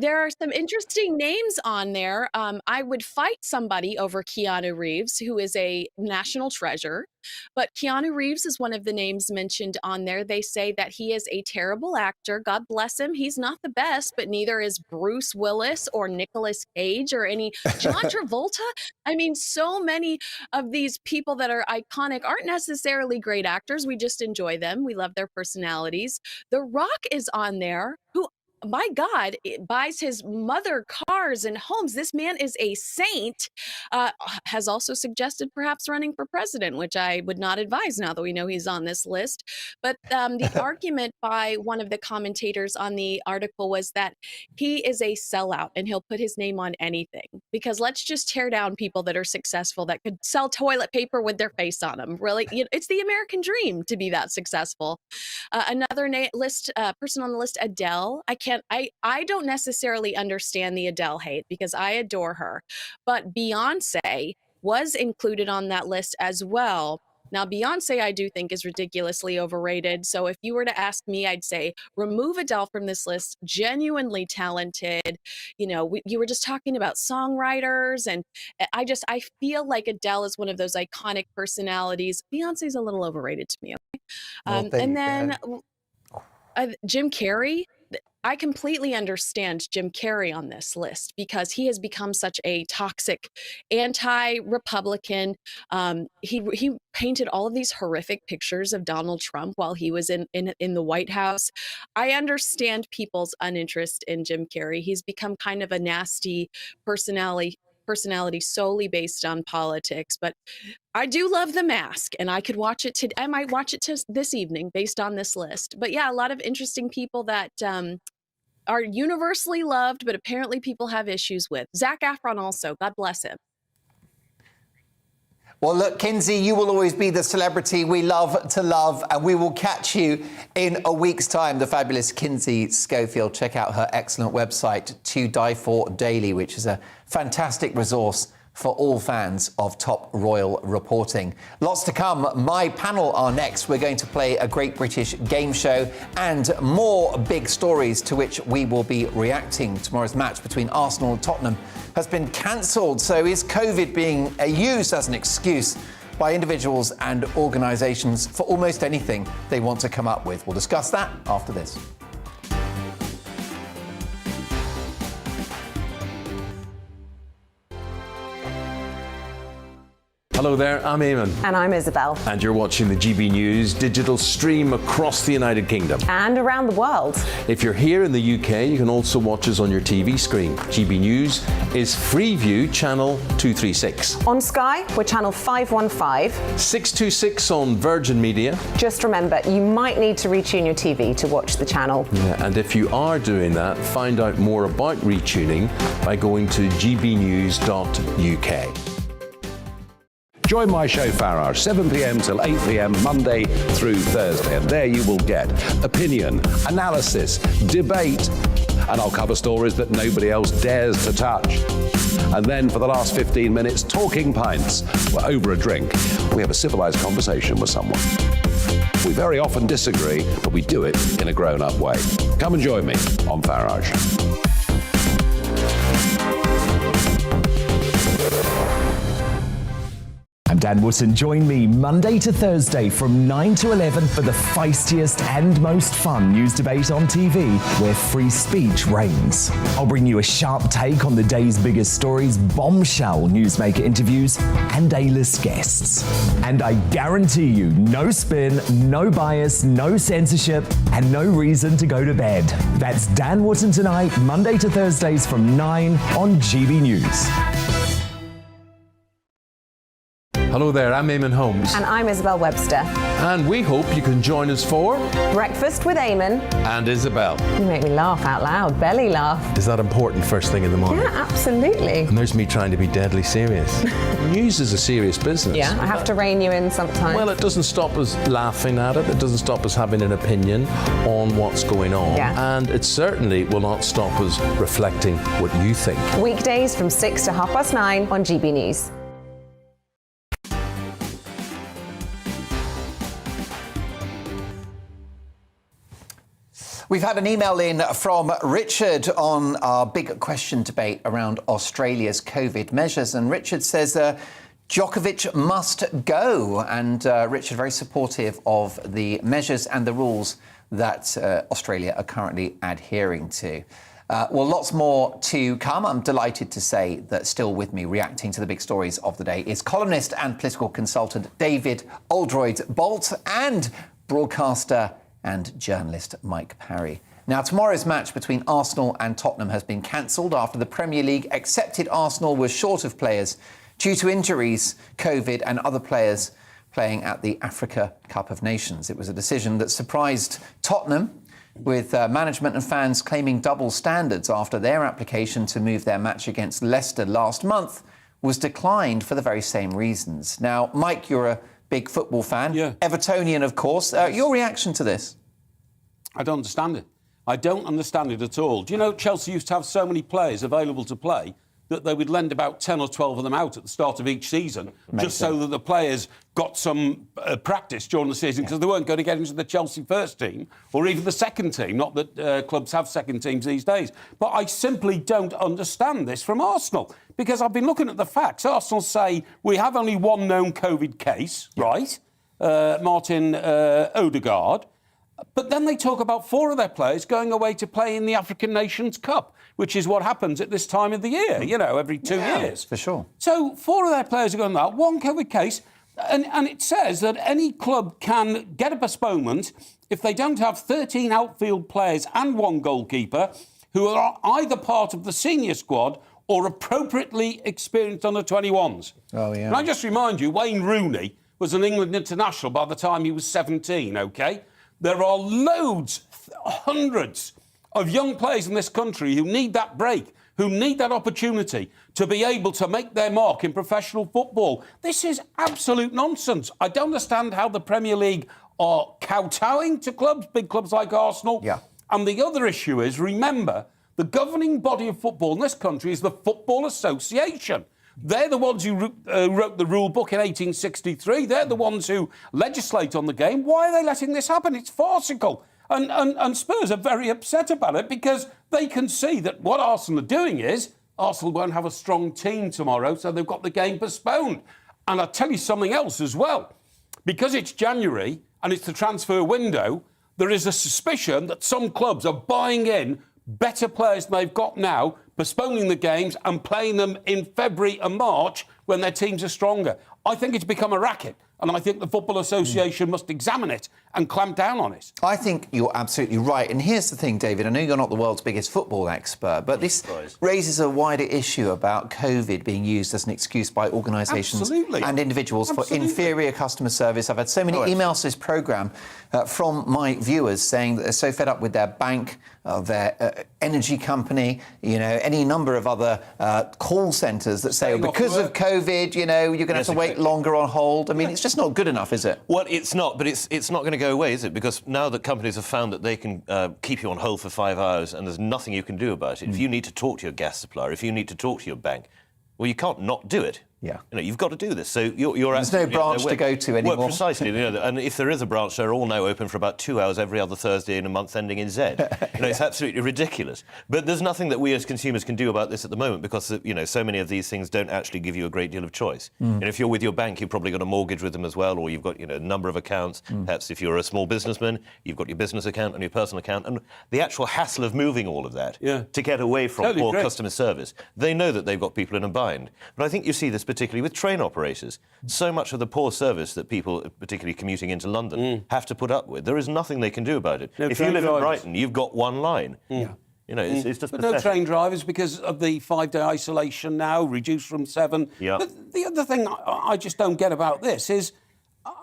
There are some interesting names on there. I would fight somebody over Keanu Reeves, who is a national treasure. But Keanu Reeves is one of the names mentioned on there. They say that he is a terrible actor. God bless him. He's not the best, but neither is Bruce Willis or Nicolas Cage or any John Travolta. So many of these people that are iconic aren't necessarily great actors. We just enjoy them. We love their personalities. The Rock is on there, who, my God, buys his mother cars and homes. This man is a saint. Has also suggested perhaps running for president, which I would not advise now that we know he's on this list. But the argument by one of the commentators on the article was that he is a sellout and he'll put his name on anything. Because let's just tear down people that are successful that could sell toilet paper with their face on them. Really, it's the American dream to be that successful. Another person on the list, Adele. I don't necessarily understand the Adele hate because I adore her, but Beyonce was included on that list as well. Now, Beyonce, I do think, is ridiculously overrated. So if you were to ask me, I'd say remove Adele from this list. Genuinely talented. You were just talking about songwriters, and I feel like Adele is one of those iconic personalities. Beyonce's a little overrated to me. Okay? And then Jim Carrey. I completely understand Jim Carrey on this list because he has become such a toxic anti-Republican. He painted all of these horrific pictures of Donald Trump while he was in the White House. I understand people's uninterest in Jim Carrey. He's become kind of a nasty personality personality solely based on politics, but I do love The Mask, and I could watch it I might watch it this evening based on this list. But yeah, a lot of interesting people that are universally loved, but apparently people have issues with. Zac Efron also, God bless him. Well, look, Kinsey, you will always be the celebrity we love to love, and we will catch you in a week's time. The fabulous Kinsey Schofield. Check out her excellent website, To Die For Daily, which is a fantastic resource for all fans of top royal reporting. Lots to come. My panel are next. We're going to play a Great British Game Show and more big stories to which we will be reacting. Tomorrow's match between Arsenal and Tottenham has been cancelled. So is COVID being used as an excuse by individuals and organisations for almost anything they want to come up with? We'll discuss that after this. Hello there, I'm Eamon. And I'm Isabel. And you're watching the GB News digital stream across the United Kingdom. And around the world. If you're here in the UK, you can also watch us on your TV screen. GB News is Freeview channel 236. On Sky, we're channel 515. 626 on Virgin Media. Just remember, you might need to retune your TV to watch the channel. Yeah, and if you are doing that, find out more about retuning by going to gbnews.uk. Join my show Farage, 7 p.m. till 8 p.m. Monday through Thursday. And there you will get opinion, analysis, debate, and I'll cover stories that nobody else dares to touch. And then for the last 15 minutes, talking pints. We're over a drink. We have a civilised conversation with someone. We very often disagree, but we do it in a grown-up way. Come and join me on Farage. I'm Dan Wootton. Join me Monday to Thursday from 9 to 11 for the feistiest and most fun news debate on TV, where free speech reigns. I'll bring you a sharp take on the day's biggest stories, bombshell newsmaker interviews, and A-list guests. And I guarantee you, no spin, no bias, no censorship, and no reason to go to bed. That's Dan Wootton tonight, Monday to Thursdays from 9 on GB News. Hello there, I'm Eamon Holmes. And I'm Isabel Webster. And we hope you can join us for Breakfast with Eamon. And Isabel. You make me laugh out loud, belly laugh. Is that important first thing in the morning? Yeah, absolutely. And there's me trying to be deadly serious. News is a serious business. Yeah, I have to rein you in sometimes. Well, it doesn't stop us laughing at it. It doesn't stop us having an opinion on what's going on. Yeah. And it certainly will not stop us reflecting what you think. Weekdays from 6 to 9:30 on GB News. We've had an email in from Richard on our big question debate around Australia's COVID measures. And Richard says Djokovic must go. And Richard, very supportive of the measures and the rules that Australia are currently adhering to. Well, lots more to come. I'm delighted to say that still with me reacting to the big stories of the day is columnist and political consultant David Oldroyd-Bolt and broadcaster and journalist Mike Parry. Now, tomorrow's match between Arsenal and Tottenham has been cancelled after the Premier League accepted Arsenal was short of players due to injuries, COVID and other players playing at the Africa Cup of Nations. It was a decision that surprised Tottenham, with management and fans claiming double standards after their application to move their match against Leicester last month was declined for the very same reasons. Now, Mike, you're a big football fan, Evertonian, of course. Your reaction to this? I don't understand it. I don't understand it at all. Do you know Chelsea used to have so many players available to play that they would lend about 10 or 12 of them out at the start of each season, just so that the players got some practice during the season, because they weren't going to get into the Chelsea first team or even the second team. Not that clubs have second teams these days. But I simply don't understand this from Arsenal, because I've been looking at the facts. Arsenal say we have only one known COVID case, right? Martin Odegaard. But then they talk about 4 of their players going away to play in the African Nations Cup, which is what happens at this time of the year, you know, every 2 years. For sure. So 4 of their players are going that, one COVID case, and it says that any club can get a postponement if they don't have 13 outfield players and 1 goalkeeper who are either part of the senior squad or appropriately experienced under-21s. Oh, yeah. Can I just remind you, Wayne Rooney was an England international by the time he was 17, OK? There are loads, hundreds of young players in this country who need that break, who need that opportunity to be able to make their mark in professional football. This is absolute nonsense. I don't understand how the Premier League are kowtowing to clubs, big clubs like Arsenal. Yeah. And the other issue is, remember, the governing body of football in this country is the Football Association. They're the ones who wrote the rule book in 1863. They're the ones who legislate on the game. Why are they letting this happen? It's farcical. And Spurs are very upset about it because they can see that what Arsenal are doing is Arsenal won't have a strong team tomorrow, so they've got the game postponed. And I'll tell you something else as well. Because it's January and it's the transfer window, there is a suspicion that some clubs are buying in better players than they've got now, postponing the games and playing them in February and March when their teams are stronger. I think it's become a racket, and I think the Football Association must examine it and clamp down on it. I think you're absolutely right. And here's the thing, David, I know you're not the world's biggest football expert, but this raises a wider issue about COVID being used as an excuse by organisations and individuals for inferior customer service. I've had so many emails to this programme from my viewers saying that they're so fed up with their bank, their energy company, you know, any number of other call centres that say, because of COVID, you know, you're going to have to wait longer on hold. I mean, it's just not good enough, is it? Well, it's not, but it's not going to go away, is it? Because now that companies have found that they can keep you on hold for 5 hours and there's nothing you can do about it. If you need to talk to your gas supplier, if you need to talk to your bank, well, you can't not do it. Yeah. You know, you've got to do this. So you're There's no branch to go to anymore. Well, precisely. You know, and if there is a branch, they're all now open for about 2 hours every other Thursday in a month ending in Z. You know, it's absolutely ridiculous. But there's nothing that we as consumers can do about this at the moment because, you know, so many of these things don't actually give you a great deal of choice. And if you're with your bank, you've probably got a mortgage with them as well, or you've got, you know, a number of accounts. Perhaps if you're a small businessman, you've got your business account and your personal account. And the actual hassle of moving all of that to get away from poor customer service, they know that they've got people in a bind. But I think you see this particularly with train operators. So much of the poor service that people, particularly commuting into London, have to put up with, there is nothing they can do about it. If you live in Brighton, you've got one line. You know, it's just But pathetic. no train drivers because of the 5-day isolation now, reduced from 7. But the other thing I just don't get about this is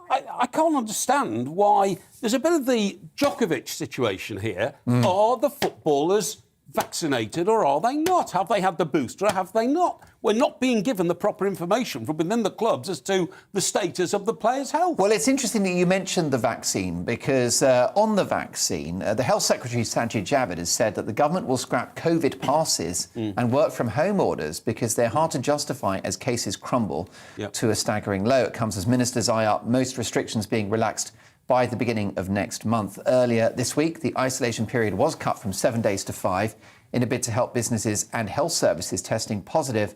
I can't understand why there's a bit of the Djokovic situation here. Are the footballers vaccinated or are they not? Have they had the booster or have they not? We're not being given the proper information from within the clubs as to the status of the players' health. Well, it's interesting that you mentioned the vaccine because on the vaccine, the Health Secretary Sajid Javid has said that the government will scrap COVID passes and work from home orders because they're hard to justify as cases crumble to a staggering low. It comes as ministers eye up most restrictions being relaxed by the beginning of next month. Earlier this week, the isolation period was cut from 7 days to 5 in a bid to help businesses and health services testing positive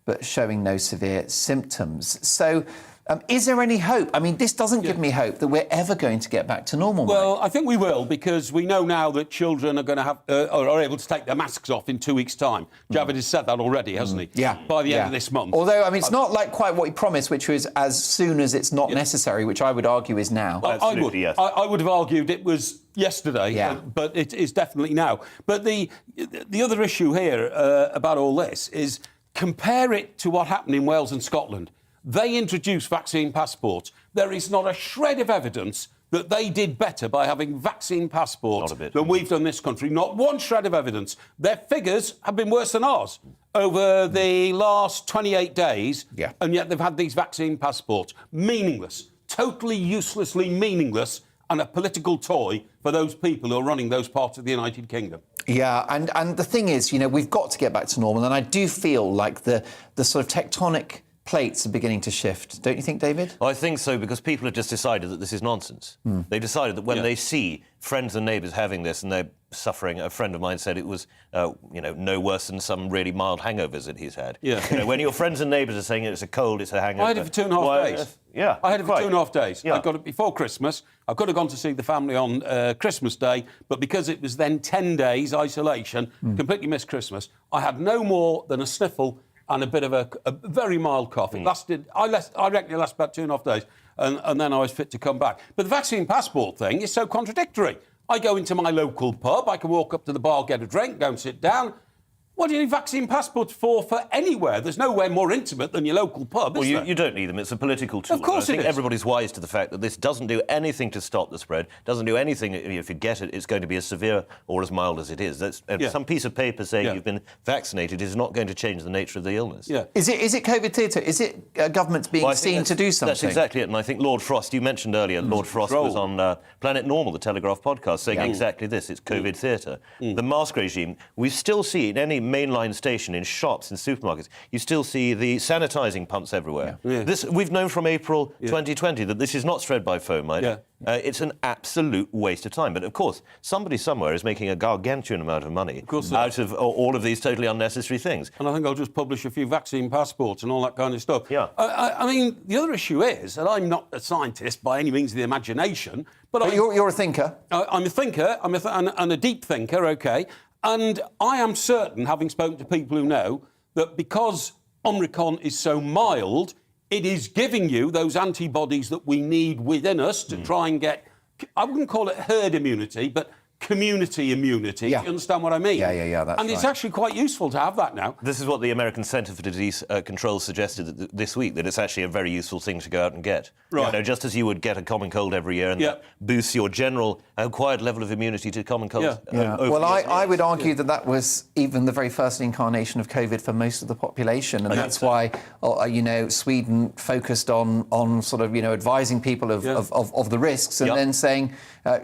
but showing no severe symptoms. So is there any hope? I mean, this doesn't give me hope that we're ever going to get back to normal. Well, I think we will, because we know now that children are going to have are able to take their masks off in 2 weeks' time. Javid has said that already, hasn't he? Yeah. By the end of this month. Although, I mean, it's not like quite what he promised, which was as soon as it's not necessary, which I would argue is now. Absolutely, yes. I would have argued it was yesterday, but it is definitely now. But the other issue here about all this is compare it to what happened in Wales and Scotland. They introduced vaccine passports. There is not a shred of evidence that they did better by having vaccine passports than we've done in this country. Not one shred of evidence. Their figures have been worse than ours over the last 28 days, and yet they've had these vaccine passports. Meaningless, totally uselessly meaningless, and a political toy for those people who are running those parts of the United Kingdom. Yeah, and the thing is, you know, we've got to get back to normal, and I do feel like the sort of tectonic plates are beginning to shift. Don't you think, David? I think so, because people have just decided that this is nonsense. They decided that when they see friends and neighbours having this and they're suffering, a friend of mine said it was, you know, no worse than some really mild hangovers that he's had. You know, when your friends and neighbours are saying it's a cold, it's a hangover. I had it for 2.5 days. I had it for 2.5 days. Yeah. I got it before Christmas. I could have gone to see the family on Christmas Day, but because it was then 10 days isolation, completely missed Christmas, I had no more than a sniffle and a bit of a very mild cough. It lasted, I reckon it lasted about 2.5 days, and then I was fit to come back. But the vaccine passport thing is so contradictory. I go into my local pub, I can walk up to the bar, get a drink, go and sit down. What do you need vaccine passports for anywhere? There's nowhere more intimate than your local pub, is there? You don't need them. It's a political tool. Of course I think it is. everybody's wise to the fact that this doesn't do anything to stop the spread, doesn't do anything. If you get it, it's going to be as severe or as mild as it is. That's, some piece of paper saying you've been vaccinated is not going to change the nature of the illness. Yeah. Is it COVID theatre? Is it governments being seen to do something? That's exactly it. And I think Lord Frost, you mentioned earlier, Lord Frost was on Planet Normal, the Telegraph podcast, saying exactly this. It's COVID theatre. The mask regime, we still see in any mainline station, in shops, in supermarkets, you still see the sanitising pumps everywhere. This we've known from April 2020 that this is not spread by fomite. It's an absolute waste of time. But, of course, somebody somewhere is making a gargantuan amount of money out of all of these totally unnecessary things. And I think I'll just publish a few vaccine passports and all that kind of stuff. I mean, the other issue is that I'm not a scientist by any means of the imagination, but you're a thinker. I'm a thinker. I'm a deep thinker, OK. And I am certain, having spoken to people who know, that because Omicron is so mild, it is giving you those antibodies that we need within us to try and get, I wouldn't call it herd immunity, but community immunity. You understand what I mean? Yeah, that's And it's actually quite useful to have that now. This is what the American Centre for Disease Control suggested this week, that it's actually a very useful thing to go out and get. Right. You know, just as you would get a common cold every year, and that boosts your general acquired level of immunity to common colds. Well, I would argue that was even the very first incarnation of COVID for most of the population, and that's why, Sweden focused on sort of, advising people of the risks, and then saying,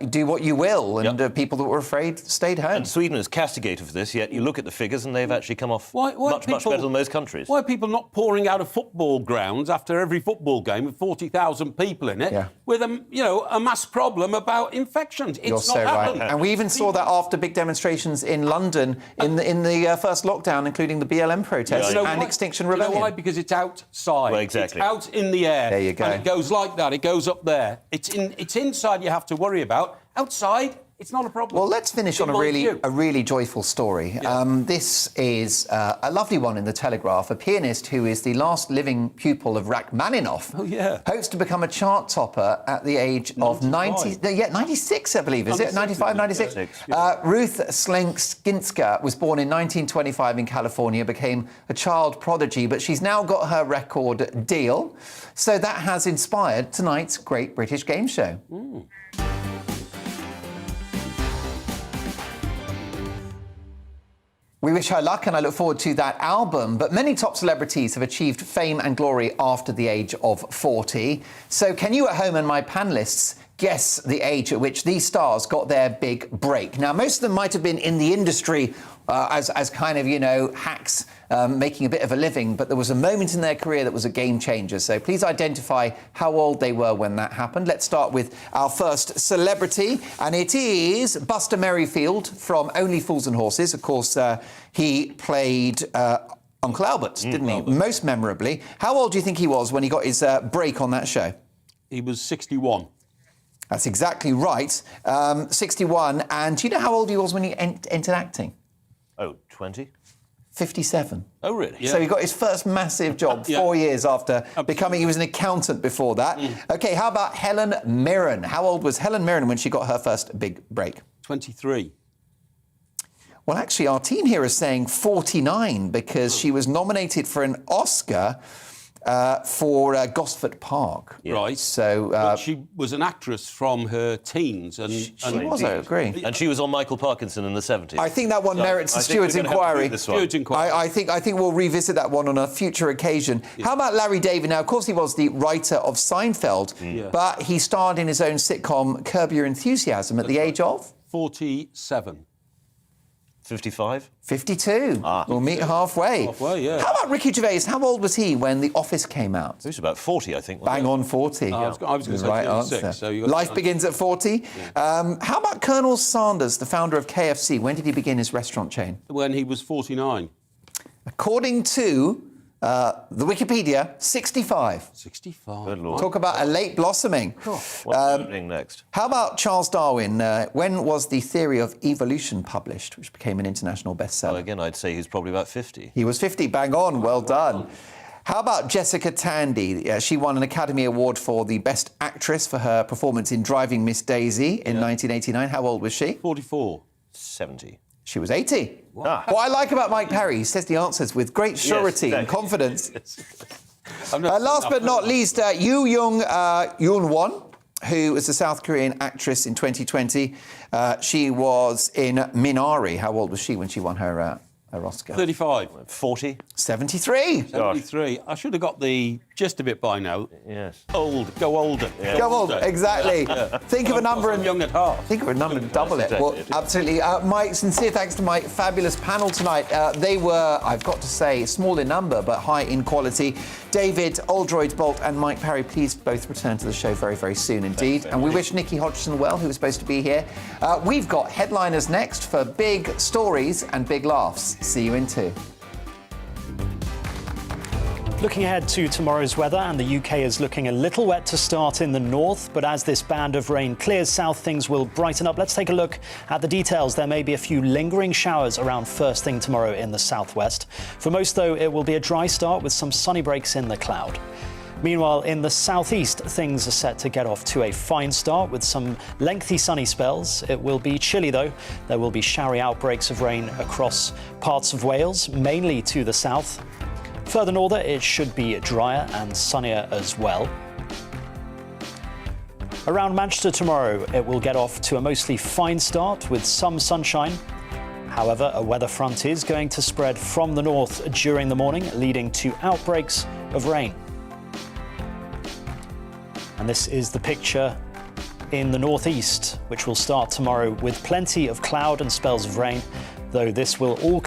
do what you will, and people that were afraid stayed home. And Sweden is castigated for this, yet you look at the figures and they've actually come off much better than most countries. Why are people not pouring out of football grounds after every football game with 40,000 people in it with a mass problem about infections? You're It's so not right. happened. And we even saw that after big demonstrations in London in the first lockdown, including the BLM protests and Extinction Rebellion. You know why? Because it's outside. Well, exactly. It's out in the air. There you go. And it goes like that. It goes up there. It's inside you have to worry about. Outside, it's not a problem. Well, let's finish on a really joyful story. This is a lovely one in the Telegraph. A pianist who is the last living pupil of Rachmaninoff hopes to become a chart topper at the age of 96, I believe, is it? 95, 96? Ruth Slenkinska was born in 1925 in California, became a child prodigy, but she's now got her record deal. So that has inspired tonight's Great British Game Show. We wish her luck, and I look forward to that album. But many top celebrities have achieved fame and glory after the age of 40. So can you at home and my panellists guess the age at which these stars got their big break? Now, most of them might have been in the industry as kind of, hacks, making a bit of a living, but there was a moment in their career that was a game changer. So please identify how old they were when that happened. Let's start with our first celebrity, and it is Buster Merryfield from Only Fools and Horses. Of course, he played Uncle Albert, didn't he? Most memorably. How old do you think he was when he got his break on that show? He was 61. That's exactly right. 61. And do you know how old he was when he entered acting? 20? 57. Oh, really? So he got his first massive job 4 years after becoming... He was an accountant before that. OK, how about Helen Mirren? How old was Helen Mirren when she got her first big break? 23. Well, actually, our team here is saying 49 because she was nominated for an Oscar for Gosford Park. Right. So but she was an actress from her teens. And she was, I agree. And she was on Michael Parkinson in the 70s. I think that one merits a Stewart's inquiry. I think we'll revisit that one on a future occasion. How about Larry David? Now, of course, he was the writer of Seinfeld, but he starred in his own sitcom Curb Your Enthusiasm at the age of? 47. 55? 52. We'll meet halfway. Halfway, How about Ricky Gervais? How old was he when The Office came out? He was about 40, I think. Bang on 40. I was going to say right 46. answer. So you got Life begins at 40. How about Colonel Sanders, the founder of KFC? When did he begin his restaurant chain? When he was 49. According to the Wikipedia, 65. 65. Good Lord. Talk about a late blossoming. What's happening next? How about Charles Darwin? When was The Theory of Evolution published, which became an international bestseller? Well, again, I'd say he's probably about 50. He was 50. Bang on. Well done. How about Jessica Tandy? She won an Academy Award for the Best Actress for her performance in Driving Miss Daisy in 1989. How old was she? 44. 70. She was 80. What I like about Mike Perry, he says the answers with great surety and confidence. Last but not least, Yoo Yoon-won, who was a South Korean actress in 2020. She was in Minari. How old was she when she won her Oscar? 35. 40. 73. 73. I should have got the just a bit by now. Yes. Old. Go older. Yeah. Go older, exactly. Yeah. Think of a number and young at heart. Think of a number and double it. Well, absolutely. Mike, sincere thanks to my fabulous panel tonight. They were, I've got to say, small in number but high in quality. David Oldroyd Bolt and Mike Perry, please both return to the show very, very soon indeed. And we wish Nikki Hodgson well, who was supposed to be here. We've got headliners next for big stories and big laughs. See you in 2. Looking ahead to tomorrow's weather, and the UK is looking a little wet to start in the north, but as this band of rain clears south, things will brighten up. Let's take a look at the details. There may be a few lingering showers around first thing tomorrow in the southwest. For most, though, it will be a dry start with some sunny breaks in the cloud. Meanwhile, in the southeast, things are set to get off to a fine start with some lengthy sunny spells. It will be chilly, though. There will be showery outbreaks of rain across parts of Wales, mainly to the south. Further northern, it should be drier and sunnier as well. Around Manchester tomorrow, it will get off to a mostly fine start with some sunshine. However, a weather front is going to spread from the north during the morning, leading to outbreaks of rain. And this is the picture in the northeast, which will start tomorrow with plenty of cloud and spells of rain, though this will all